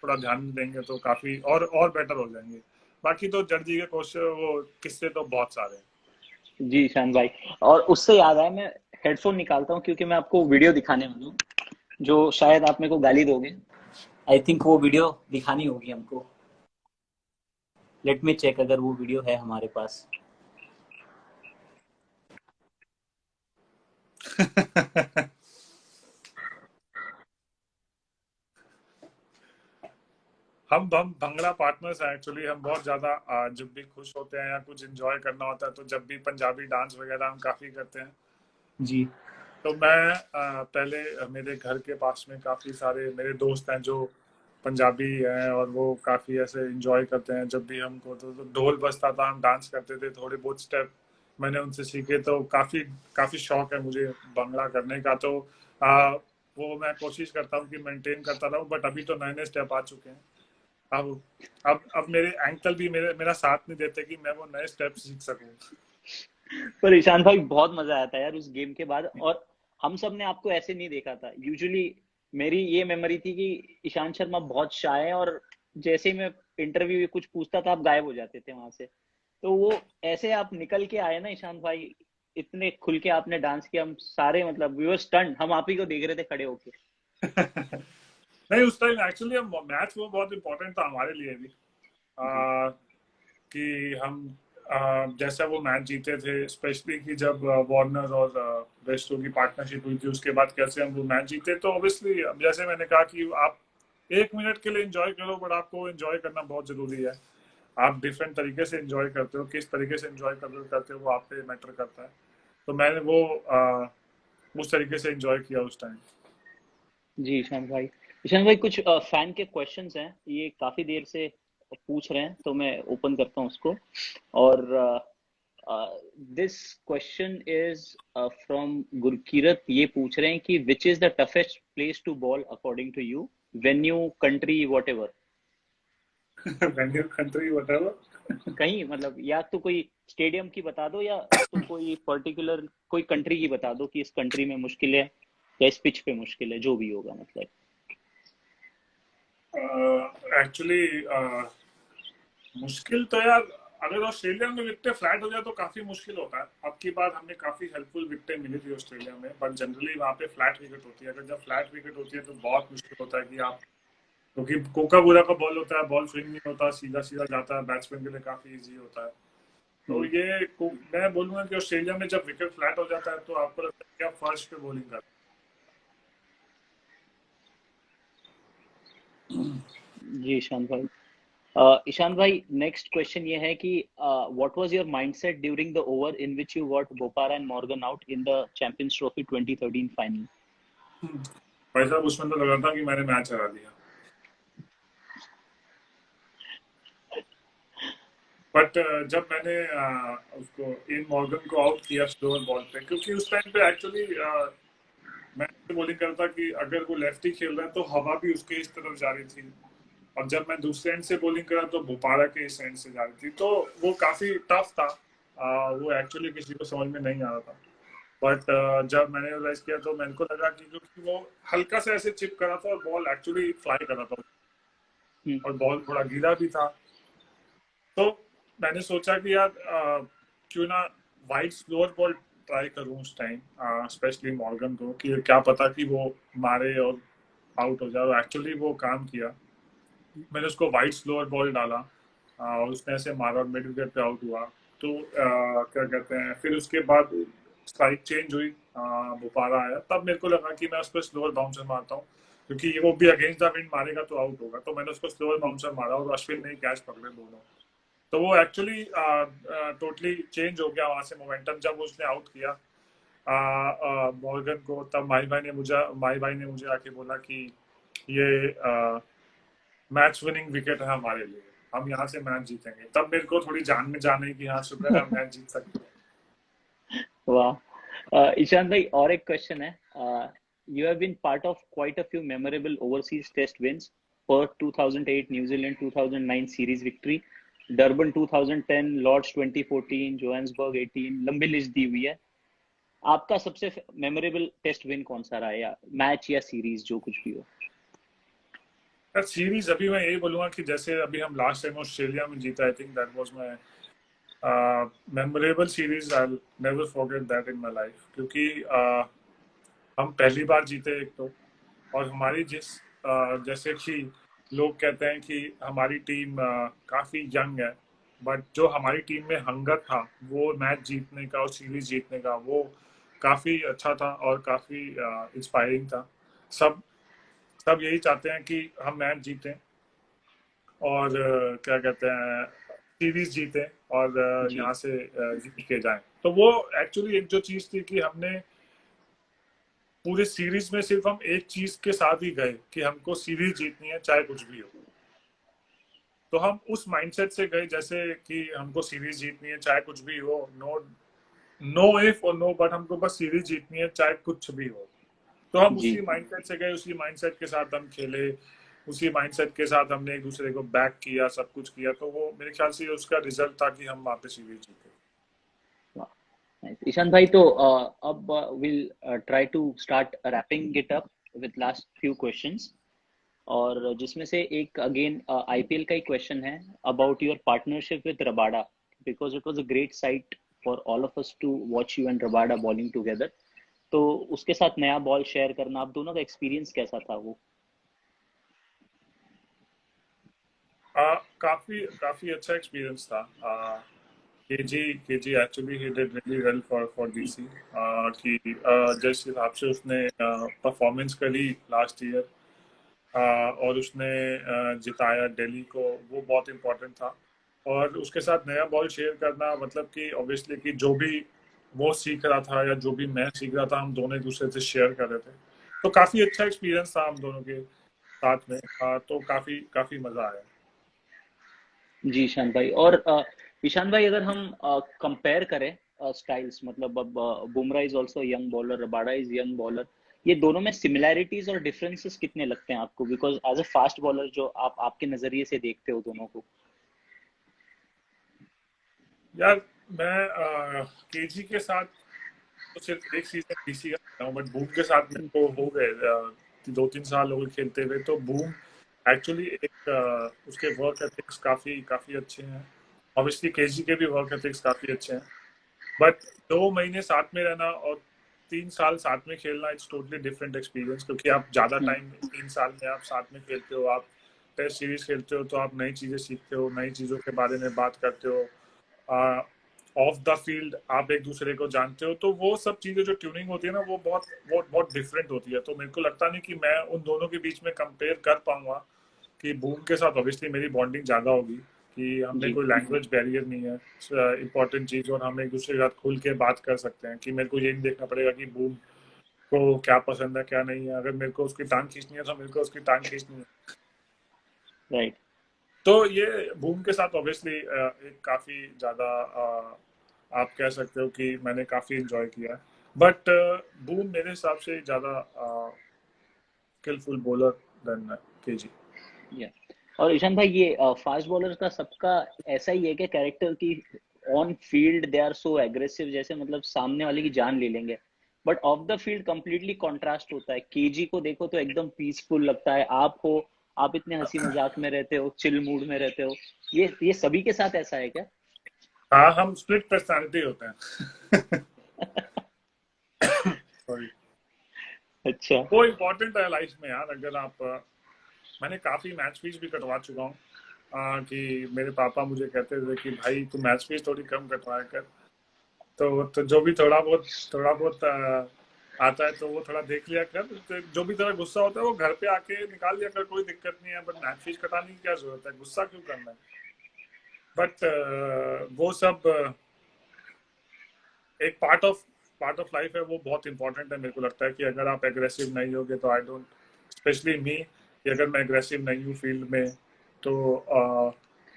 थोड़ा ध्यान देंगे तो काफी और बेटर हो जाएंगे। बाकी तो जर्सी के क्वेश्चन वो किस्से तो बहुत सारे हैं।
जी ईशान भाई। और उससे याद आया, मैं हेडफोन निकालता हूँ क्योंकि मैं आपको वीडियो दिखाने वाला हूँ जो शायद आप मेरे को गाली दोगे।
आई थिंक वो वीडियो दिखानी होगी हमको। लेट मी चेक अगर वो वीडियो है हमारे पास।
हम भंगड़ा पार्टनर्स हैं एक्चुअली। हम बहुत ज्यादा जब भी खुश होते हैं या कुछ एंजॉय करना होता है तो जब भी पंजाबी डांस वगैरह हम काफी करते हैं।
जी।
तो मैं पहले मेरे घर के पास में काफी सारे मेरे दोस्त हैं जो पंजाबी हैं, और वो काफी ऐसे एंजॉय करते हैं। जब भी हमको तो ढोल बजता था, हम डांस करते थे, थोड़े बहुत स्टेप मैंने उनसे सीखे। तो काफी काफी शौक है मुझे भंगड़ा करने का। तो वो मैं कोशिश करता हूँ कि मेंटेन करता रहूँ, बट अभी तो नए नए स्टेप आ चुके हैं। अब मेरे एंकल भी मेरा साथ नहीं देते कि मैं वो नए स्टेप सीख सकूं।
पर ईशान भाई बहुत मजा आया था यार उस गेम के बाद, और हम सब ने आपको ऐसे नहीं देखा था। यूजुअली मेरी ये मेमोरी थी कि ईशांत शर्मा बहुत शाय है, और जैसे ही मैं इंटरव्यू में कुछ पूछता था आप गायब हो जाते थे वहां से। तो वो ऐसे आप निकल के आए ना ईशांत भाई, इतने खुल के आपने डांस किया, हम सारे मतलब वी वर स्टन्ड, हम आप ही को देख रहे थे खड़े होके।
नहीं, उस टाइम एक्चुअली हम मैच वो बहुत इंपॉर्टेंट था हमारे लिए भी।
जी
आ, कि हम जैसा वो मैच जीते थे, स्पेशली कि जब वार्नर और वेस्टो की पार्टनरशिप हुई थी, उसके बाद कैसे हम वो मैच जीते। तो ऑब्वियसली जैसे मैंने कहा कि आप 1 मिनट के लिए एंजॉय करो, बट आपको एंजॉय करना बहुत जरूरी है। आप डिफरेंट तरीके से एंजॉय करते हो, किस तरीके से एंजॉय करते हो वो आप पे मैटर करता है। तो मैंने वो उस तरीके से एंजॉय किया उस टाइम।
जी ईशान भाई कुछ फैन के क्वेश्चंस हैं, ये काफी देर से पूछ रहे हैं, तो मैं ओपन करता हूँ उसको। और this question is from Gurkirat, ये पूछ रहे हैं कि which is the toughest place to bowl according to you, venue, country, what.
Venue, country, whatever.
कहीं मतलब या तो कोई स्टेडियम की बता दो, या तो कोई पर्टिकुलर कोई कंट्री की बता दो कि इस कंट्री में मुश्किल है, या इस पिच पे मुश्किल है, जो भी होगा मतलब।
एक्चुअली मुश्किल तो यार, अगर ऑस्ट्रेलिया में विकेटें फ्लैट हो जाए तो काफी मुश्किल होता है। अब की बार हमें काफी हेल्पफुल विकेटें मिली थी ऑस्ट्रेलिया में, बट जनरली वहाँ पे फ्लैट विकेट होती है। अगर जब फ्लैट विकेट होती है तो बहुत मुश्किल होता है कि आप, क्योंकि कोकाबूरा का बॉल होता है, बॉल स्विंग नहीं होता, सीधा सीधा जाता है, बैट्समैन के लिए काफी इजी होता है। तो
हम्म,
मैं बोलूंगा कि ऑस्ट्रेलिया में जब विकेट फ्लैट हो जाता है तो आपको लगता है कि आप फर्स्ट पे बॉलिंग कर।
जी ईशान भाई नेक्स्ट क्वेश्चन ये है कि what was your mindset during the over in which you got Bopara and Morgan out in the champions trophy 2013 final.
भाई साहब, उसमें तो लगा था कि मैंने मैच हरा दिया। बट जब मैंने उसको इन मॉर्गन को आउट किया स्लोअर बॉल पे, क्योंकि उस टाइम पे एक्चुअली मैं बॉलिंग करता कि अगर वो लेफ्टी खेल रहा है तो हवा भी उसके इस तरफ जा रही थी, और जब मैं दूसरे एंड से बॉलिंग करा तो भोपारा के इस एंड से जा रही थी। तो वो काफी टफ था। वो एक्चुअली किसी को समझ में नहीं आ रहा था। बट जब मैंने रियलाइज किया तो मेरे को लगा कि क्योंकि वो हल्का से ऐसे चिप करा था और बॉल एक्चुअली फ्लाई कर रहा था,
हम्म,
और बॉल थोड़ा गीला भी था। तो मैंने सोचा कि यार क्यों ना वाइड स्लोअर बॉल ट्राई करूं उस टाइम, स्पेशली मॉर्गन को, कि क्या पता कि वो मारे और आउट हो जाए। और एक्चुअली वो काम किया। मैंने उसको वाइड स्लोअर बॉल डाला, और उसने ऐसे मारा और मिड विकेट पे आउट हुआ। तो क्या कहते हैं, फिर उसके बाद स्ट्राइक चेंज हुई, बुपारा आया, तब मेरे को लगा कि मैं उस पर स्लोअर बाउंसर मारता हूँ, क्योंकि वो भी अगेंस्ट द विंड मारेगा तो आउट होगा। तो मैंने उसको स्लोअर
हम्म,
बाउंसर मारा और अश्विन ने कैच पकड़े दोनों। तो वो एक्चुअली टोटली चेंज हो गया वहां से मोमेंटम, जब उसने आउट किया मॉर्गन को। तब माही भाई ने मुझे आके बोला कि ये मैच विनिंग विकेट है हमारे लिए, हम यहाँ से मैच जीतेंगे। तब मेरे को थोड़ी जान में जान है कि हाँ, शुक्र है हम मैच जीत सकते हैं।
वाह ईशान भाई, और एक क्वेश्चन है। You have been part of quite a few memorable overseas test wins, Perth 2008 New Zealand 2009 series victory, Durban 2010, Lord's 2014, Johannesburg 18, लंबी लिस्ट दी हुई है। आपका सबसे मेमोरेबल टेस्ट विन कौन सा रहा है, या मैच या सीरीज, जो कुछ भी हो।
यार सीरीज अभी मैं यही बोलूंगा कि जैसे अभी हम लास्ट टाइम ऑस्ट्रेलिया में जीता, I think that was my memorable series. I never forget that in my life, क्योंकि हम पहली बार जीते एक तो, और हमारी जैसे कि लोग कहते हैं कि हमारी टीम काफी यंग है, बट जो हमारी टीम में हंगर था वो मैच जीतने का और सीरीज जीतने का, वो काफी अच्छा था और काफी इंस्पायरिंग था। सब सब यही चाहते हैं कि हम मैच जीतें और क्या कहते हैं, सीरीज जीतें और
जी
यहाँ से जीत के जाएं। तो वो एक्चुअली एक जो चीज थी कि हमने पूरे सीरीज में सिर्फ हम एक चीज के साथ ही गए कि हमको सीरीज जीतनी है चाहे कुछ भी हो। तो हम उस माइंडसेट से गए जैसे कि हमको सीरीज जीतनी है चाहे कुछ भी हो, नो नो इफ और नो बट, हमको बस सीरीज जीतनी है चाहे कुछ भी हो। तो हम
जी
उसी माइंडसेट से गए, उसी माइंडसेट के साथ हम खेले, उसी माइंडसेट के साथ हमने एक दूसरे को बैक किया, सब कुछ किया, तो वो मेरे ख्याल से उसका रिजल्ट था कि हम वहाँ पे सीरीज जीते।
Nice. ईशान भाई, तो अब will try to start wrapping it up with last few questions, और जिसमें से एक अगेन आईपीएल का ही क्वेश्चन है about your partnership with Rabada, because it was a great sight for all of us to watch you and Rabada bowling together. तो उसके साथ नया बॉल शेयर करना, आप दोनों का एक्सपीरियंस कैसा था वो?
काफी काफी अच्छा एक्सपीरियंस था। KG actually he did really well for DC, कि जिस हिसाब से उसने परफॉर्मेंस करी लास्ट ईयर, और उसने जिताया दिल्ली को, वो बहुत इम्पोर्टेंट था। और उसके साथ नया बॉल शेयर करना, मतलब कि ऑब्वियसली कि जो भी वो सीख रहा था या जो भी मैं सीख रहा था, हम दोनों एक दूसरे से शेयर कर रहे थे। तो काफी अच्छा एक्सपीरियंस था हम दोनों के साथ में। तो काफी काफी मजा आया।
जी ईशान भाई, और ईशान भाई, अगर हम कंपेयर करें स्टाइल्स, मतलब अब Bumrah is also young bowler, Rabada is young bowler, ये दोनों में सिमिलैरिटीज और डिफरेंसेस कितने लगते हैं आपको, because as a fast bowler जो आप आपके नजरिए से देखते हो दोनों को?
यार मैं केजी के साथ तो सिर्फ एक सीजन डीसी का खेला हूँ, बट बूम के साथ मेरे को हो गए 2-3 साल हो गए खेलते हुए। तो बूम एक्चुअली एक उसके वर्क एथिक्स काफी काफी अच्छे हैं। ऑब्वियसली केजी के भी वर्क एथिक्स काफी अच्छे हैं, बट 2 महीने साथ में रहना और 3 साल साथ में खेलना, इट्स टोटली डिफरेंट एक्सपीरियंस। क्योंकि आप ज्यादा
हम्म,
टाइम 3 साल में आप साथ में खेलते हो, आप टेस्ट सीरीज खेलते हो, तो आप नई चीजें सीखते हो, नई चीजों के बारे में बात करते हो। ऑफ द फील्ड आप एक दूसरे को जानते हो, तो वो सब चीजें जो ट्यूनिंग होती है ना, वो बहुत बहुत बहुत डिफरेंट होती है। तो मेरे को लगता नहीं कि मैं उन दोनों के बीच में कंपेयर कर पाऊंगा। कि बूम के साथ ऑब्वियसली मेरी बॉन्डिंग ज्यादा होगी, कि हमने
जी
कोई लैंग्वेज बैरियर नहीं है, इंपॉर्टेंट चीज, और हम एक दूसरे के साथ खुल के बात कर सकते हैं। कि मेरे को ये नहीं देखना पड़ेगा कि बूम को क्या पसंद है क्या नहीं है। अगर मेरे को उसकी टांग खींचनी है तो मेरे को उसकी टांग खींचनी है।
राइट।
तो ये बूम के साथ ऑब्वियसली एक काफी ज्यादा आप कह सकते हो कि मैंने काफी इंजॉय किया। बट बूम मेरे हिसाब से ज्यादा स्किलफुल बॉलर देन केजी।
या, और ईशान भाई, ये फास्ट बॉलर का सबका ऐसा ही है क्या कैरेक्टर की? On field they are so aggressive, जैसे मतलब सामने वाले की जान ले लेंगे, but off the field completely contrast होता है। केजी को देखो तो एकदम पीसफुल लगता है, आप हो, आप इतने हंसी मजाक में रहते हो, चिल मूड में रहते हो। ये सभी के साथ ऐसा है क्या?
हाँ, हम स्प्लिट पर्सनालिटी होते हैं। सॉरी।
अच्छा।
वो इम्पोर्टेंट है लाइफ में यार। अगर आप मैंने काफी मैच फीस भी कटवा चुका हूँ। कि मेरे पापा मुझे कहते थे कि भाई तू मैच फीस थोड़ी कम कटवाया कर। तो जो भी थोड़ा बहुत आता है तो वो थोड़ा देख लिया कर। तो जो भी तेरा गुस्सा होता है वो घर पे आके निकाल लिया कर, कोई दिक्कत नहीं है। बट मैच फीस कटाने की क्या जरूरत है, गुस्सा क्यों करना है। बट वो सब एक पार्ट ऑफ लाइफ है, वो बहुत इंपॉर्टेंट है। मेरे को लगता है कि अगर आप एग्रेसिव नहीं होगे तो आई डोंट, स्पेशली मी, कि अगर मैं एग्रेसिव नहीं हूँ फील्ड में, तो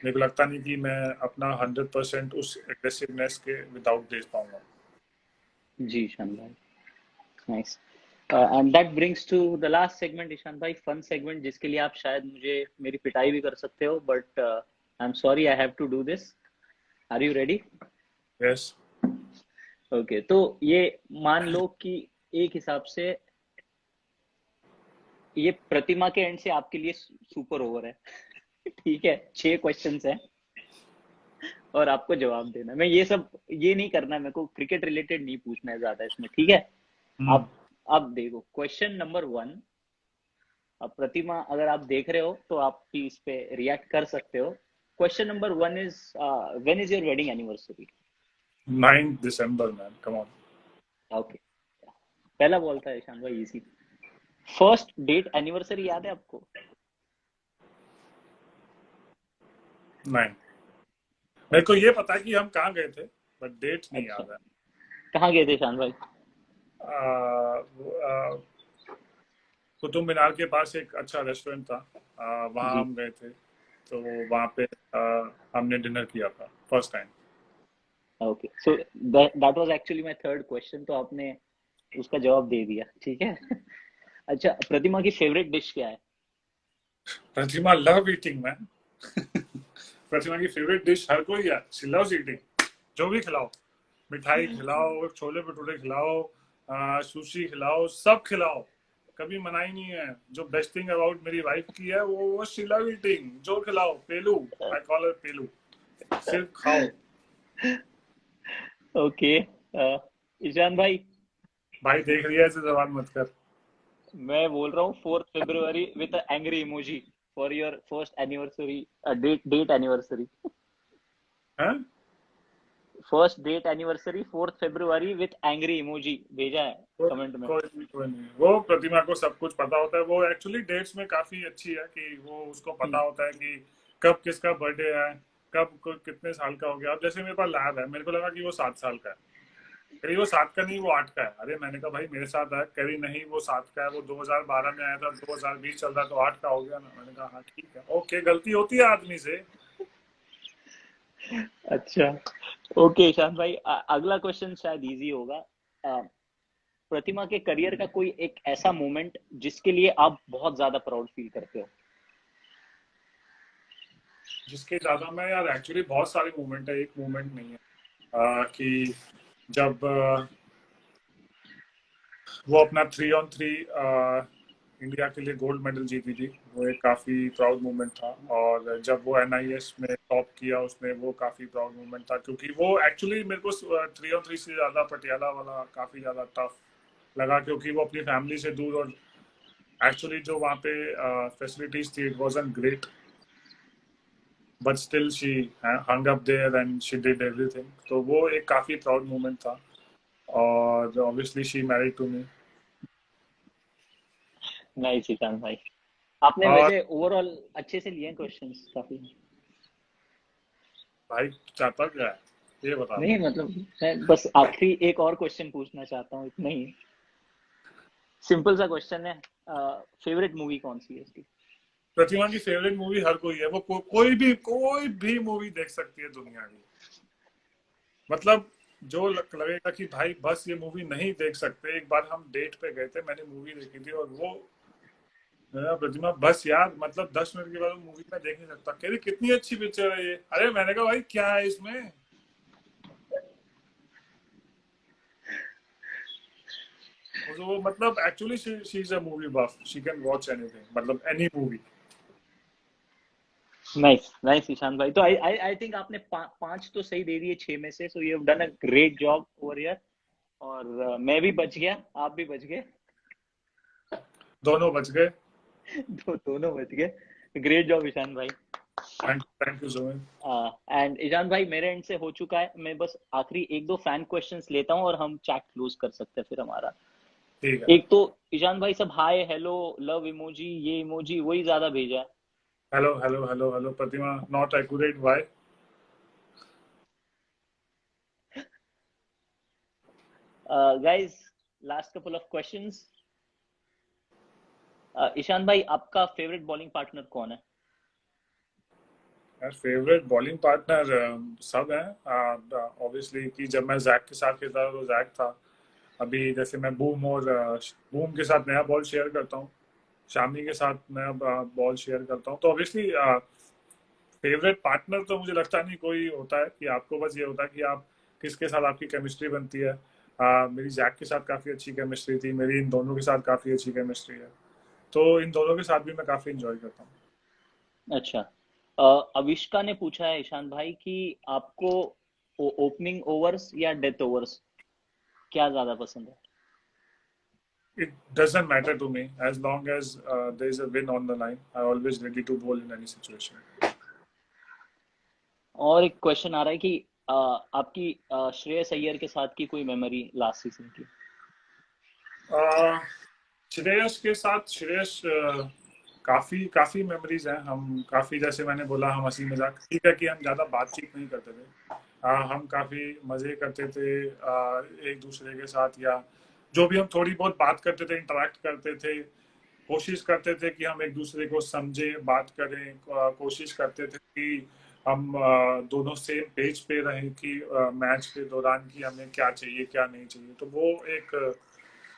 मेरे को लगता नहीं कि मैं अपना 100% उस एग्रेसिवनेस के विदाउट दे पाऊंगा।
जी ईशान भाई, nice. And that brings to the last segment Ishan भाई, फन सेगमेंट, जिसके लिए आप शायद मुझे मेरी पिटाई भी कर सकते हो, but I am sorry, I have to do this. Are you ready?
Yes.
Okay, तो ये मान लो कि एक हिसाब से ये प्रतिमा के एंड से आपके लिए सुपर ओवर है। ठीक है, 6 क्वेश्चंस हैं और आपको जवाब देना। मैं ये नहीं करना, मेरे को क्रिकेट रिलेटेड नहीं पूछना है ज्यादा इसमें, ठीक है?
हम्म।
आप अब देखो, क्वेश्चन नंबर 1। अब प्रतिमा, अगर आप देख रहे हो तो आप भी इस पे रिएक्ट कर सकते हो। Question number 1 is, when is your wedding anniversary?
9 December man, come on.
Okay, पहला बॉल था ईशान भाई, इजी। फर्स्ट डेट एनिवर्सरी याद है आपको?
9। मेरे को ये पता है कि हम कहाँ गए थे, बट डेट नहीं
अच्छा,
याद है।
कहाँ गए थे ईशान भाई?
कुतुब मीनार के पास एक अच्छा रेस्टोरेंट था, वहाँ
जी,
हम गए थे। तो वहाँ पे हमने डिनर किया था first time.
Okay, so that was actually my third question, तो आपने उसका जवाब दे दिया, ठीक है। अच्छा, प्रतिमा की फेवरेट डिश क्या है?
प्रतिमा लव ईटिंग मैन। प्रतिमा की फेवरेट डिश हर कोई है, शी लव्स ईटिंग। जो भी खिलाओ, मिठाई खिलाओ, छोले भटूरे खिलाओ, सुशी खिलाओ, सब खिलाओ, कभी मना ही नहीं है। जो बेस्ट थिंग अबाउट मेरी वाइफ की है वो शी लव ईटिंग। जो खिलाओ, पेलू, आई कॉल हर पेलू, सिर्फ खाओ।
ओके, ईशान भाई,
भाई देख रही है, ऐसे सवाल मत कर।
मैं बोल रहा हूँ 4th February with angry emoji for your first anniversary, date anniversary,
हैं?
First date anniversary 4th February with angry emoji भेजा है कमेंट में।
कोई नहीं, वो प्रतिमा को सब कुछ पता होता है। वो एक्चुअली डेट्स में काफी अच्छी है कि वो उसको पता होता है कि कब किसका बर्थडे है, कितने साल का हो गया। अब जैसे मेरे पास लैब है, मेरे को लगा कि वो 7 साल का है, करी वो 7 का नहीं, वो 8 का है। अरे मैंने कहा भाई मेरे साथ है, करी नहीं वो 7 का है, वो 2012 में आया था, 2020 चल रहा है, तो 8 का हो गया ना। मैंने कहा हाँ ठीक है, ओके, गलती होती है आदमी से।
अच्छा, ओके ईशान भाई, अगला क्वेश्चन शायद इजी होगा। अ, प्रतिमा के करियर का कोई एक ऐसा मोमेंट जिसके लिए आप बहुत ज्यादा प्राउड फील करते हो?
जिसके ज्यादा मैं, यार एक्चुअली बहुत सारे मूवमेंट है, एक मूवमेंट नहीं है। कि जब वो अपना 3-on-3 इंडिया के लिए गोल्ड मेडल जीती थी, वो एक काफी प्राउड मोमेंट था। और जब वो एनआईएस में टॉप किया उसने, वो काफी प्राउड मोमेंट था, क्योंकि वो एक्चुअली मेरे को 3-on-3 से ज्यादा पटियाला वाला काफी ज्यादा टफ लगा, क्योंकि वो अपनी फैमिली से दूर, और एक्चुअली जो वहाँ पे फैसिलिटीज थी, it wasn't great, but still she hung up there and she did everything। तो वो एक काफी प्राउड मोमेंट था। और obviously she married to me.
नहीं ईशान भाई, आपने
और
वैसे ओवरऑल अच्छे से लिए क्वेश्चंस काफी।
भाई चाहता क्या है ये बता।
नहीं मतलब, मैं बस आखिरी एक और क्वेश्चन पूछना चाहता हूँ, इतना ही सिंपल सा क्वेश्चन है। फेवरेट मूवी कौन सी है इसकी?
प्रतिमा की फेवरेट मूवी हर कोई है, वो कोई भी मूवी देख सकती है दुनिया की। मतलब जो लगेगा कि भाई बस ये मूवी नहीं देख सकते। एक बार हम डेट पे गए थे, मैंने मूवी देखी थी, और वो प्रतिमा बस यार, मतलब 10 मिनट के बाद मूवी में देख नहीं सकता। कह रही कितनी अच्छी पिक्चर है ये। अरे मैंने कहा भाई क्या है इसमें। वो मतलब actually she is a movie buff, she can watch anything, मतलब any movie.
Nice nice Ishan भाई, तो आई आई आई थिंक आपने 5 तो सही दे दिए 6 में से, so you have done a great job over here. और मैं भी बच गया, आप भी बच गए।
दोनों बच गए।
दोनों बच गए। ग्रेट जॉब ईशान भाई।
Thank you so much.
And Ishan भाई, मेरे एंड से हो चुका है। मैं बस आखिरी एक दो फैन क्वेश्चंस लेता हूँ और हम चैट क्लोज कर सकते हैं फिर हमारा।
ठीक है।
एक तो ईशान भाई सब हाय हेलो लव इमोजी, ये इमोजी वही ज्यादा भेजा है।
Hello hello hello hello Pratima, not accurate, why?
Guys, last couple of questions. Ishan भाई, आपका फेवरेट बॉलिंग पार्टनर कौन है?
यार फेवरेट बॉलिंग पार्टनर सब हैं ऑब्वियसली। कि जब मैं जैक के साथ खेलता था तो जैक था। अभी जैसे मैं बूम और बूम के साथ नया बॉल शेयर करता हूँ, शामी के साथ नया बॉल शेयर करता हूँ, तो ऑब्वियसली फेवरेट पार्टनर तो मुझे लगता नहीं कोई होता है। कि आपको बस ये होता है कि आप किसके साथ आपकी केमिस्ट्री बनती है। मेरी जैक के साथ काफ़ी अच्छी केमिस्ट्री थी, मेरी इन दोनों के साथ काफ़ी अच्छी केमिस्ट्री है, तो इन दोनों के साथ भी मैं काफ़ी इंजॉय करता हूँ।
अच्छा, अविष्का ने पूछा है ईशान भाई कि आपको ओपनिंग ओवर्स या डेथ ओवर्स क्या ज्यादा पसंद है?
It doesn't matter to me as long as there is a win on the line. I always ready to bowl in any situation.
और एक क्वेश्चन आ रहा है कि आपकी श्रेयस अय्यर के साथ की कोई मेमोरी लास्ट सीजन की?
Uh, श्रेयस के साथ, श्रेयस काफी काफी मेमोरीज हैं। हम काफी, जैसे मैंने बोला, हम हंसी मजाक, ठीक है कि हम ज्यादा बातचीत नहीं करते थे। हम काफी मजे करते थे एक दूसरे के साथ, या जो भी हम थोड़ी बहुत बात करते थे, इंटरेक्ट करते थे, कोशिश करते थे कि हम एक दूसरे को समझे, बात करें। कोशिश करते थे कि हम दोनों सेम पेज पे रहें कि मैच के दौरान कि हमें क्या चाहिए क्या नहीं चाहिए। तो वो एक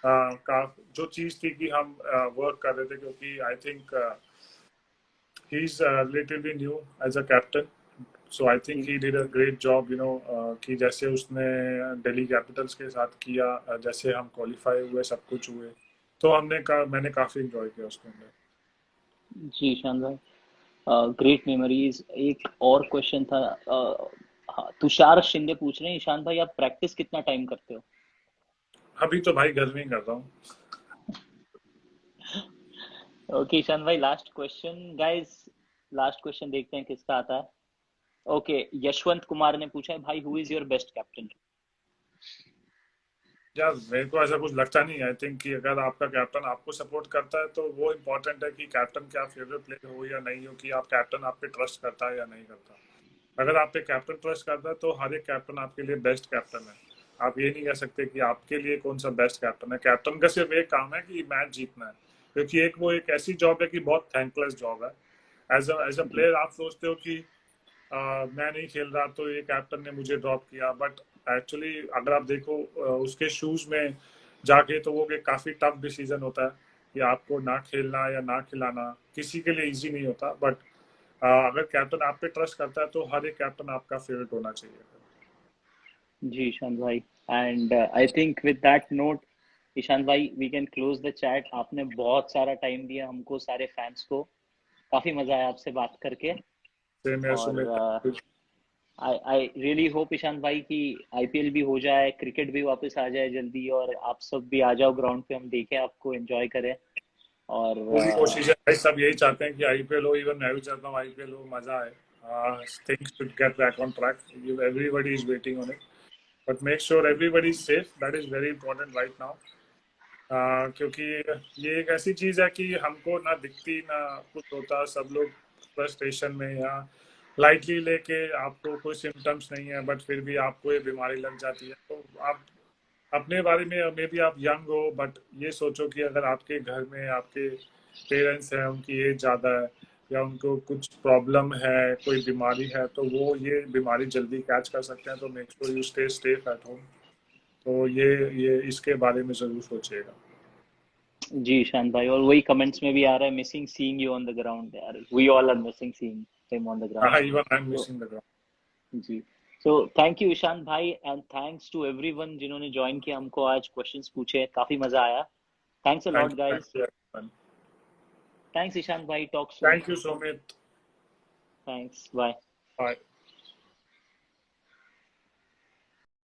जो चीज थी कि हम वर्क कर रहे थे, क्योंकि I think he is relatively new as a captain. So I think he did a great job, you know, कि जैसे उसने दिल्ली कैपिटल्स के साथ किया, जैसे हम क्वालिफाई हुए, सब कुछ हुए, तो मैंने काफी इंजॉय किया उसके अंदर.
जी ईशान भाई, ग्रेट मेमोरीज. एक और क्वेश्चन था, हाँ, तुषार शिंदे पूछ रहे हैं ईशान भाई आप प्रैक्टिस कितना टाइम करते हो?
अभी तो भाई घर में ही कर रहा हूँ.
ओके ईशान भाई, last question guys, last question देखते हैं किसका आता है. ओके, यशवंत कुमार ने पूछा है भाई, who is your best captain?
यार मेरे को ऐसा कुछ लगता नहीं. आई थिंक कि अगर आपका कैप्टन आपको सपोर्ट करता है तो वो इम्पोर्टेंट है कि कैप्टन क्या फेवरेट प्लेयर हो या नहीं हो, कि आप कैप्टन आप पे ट्रस्ट करता है या नहीं करता. अगर आप पे कैप्टन ट्रस्ट करता है तो हर एक कैप्टन आपके लिए बेस्ट कैप्टन है. आप ये नहीं कह सकते कि आपके लिए कौन सा बेस्ट कैप्टन है. कैप्टन का सिर्फ एक काम है कि मैच जीतना है, क्योंकि वो एक ऐसी जॉब है कि बहुत थैंकलेस जॉब है. एज अ
जी
प्लेयर आप सोचते हो कि मैं नहीं खेल रहा तो ये कैप्टन ने मुझे ड्रॉप किया, बट एक्चुअली अगर आप देखो उसके शूज में जाके, तो वो एक काफी टफ डिसीजन होता है कि आपको ना खेलना या ना खिलाना किसी के लिए इजी नहीं होता. बट अगर कैप्टन आप पे ट्रस्ट करता है तो हर एक कैप्टन आपका फेवरेट होना चाहिए.
जी ईशान भाई, and I think with that note Ishan भाई we can close the chat. आपने बहुत सारा टाइम दिया हमको, सारे फैंस को. काफी मजा आया आपसे बात करके.
सेम है सुमित.
और आई रियली होप ईशान भाई कि आईपीएल भी हो जाए, क्रिकेट भी वापस आ जाए जल्दी, और आप सब भी आ जाओ ग्राउंड पे, हम देखें आपको, एंजॉय करें. और
पूरी कोशिश है भाई, सब यही चाहते हैं कि आईपीएल हो. इवन मैं भी चाहता हूँ आईपीएल हो, मजा आए. Things should get back on track. Everybody is waiting on it, but make sure everybody is safe. That is very important right now. क्योंकि ये एक ऐसी चीज है कि हमको ना दिखती ना कुछ होता. सब लोग फ्रस्ट्रेशन में या लाइटली लेके, आपको कोई सिम्टम्स नहीं है बट फिर भी आपको ये बीमारी लग जाती है. तो आप अपने बारे में, मे बी आप यंग हो, बट ये सोचो कि अगर आपके घर में आपके पेरेंट्स हैं, उनकी एज ज़्यादा है या उनको कुछ प्रॉब्लम है, कोई बीमारी है, तो वो ये बीमारी जल्दी कैच कर सकते हैं. तो make sure you stay safe at home. तो ये इसके बारे में ज़रूर सोचिएगा.
जी ईशान भाई, और वही कमेंट्स में भी आ रहा है, missing seeing you on the ground यार. We all are missing seeing him on the ground.
हाँ, even I am
too
missing the ground.
जी, सो थैंक यू ईशान भाई, एंड थैंक्स टू एवरीवन जिन्होंने ज्वाइन किया हमको, आज क्वेश्चंस पूछे, काफी मजा आया. Thanks a lot guys.
Thank you.
Thanks Ishan भाई, talk soon.
Thank you Sumit.
Thanks, bye.
Bye.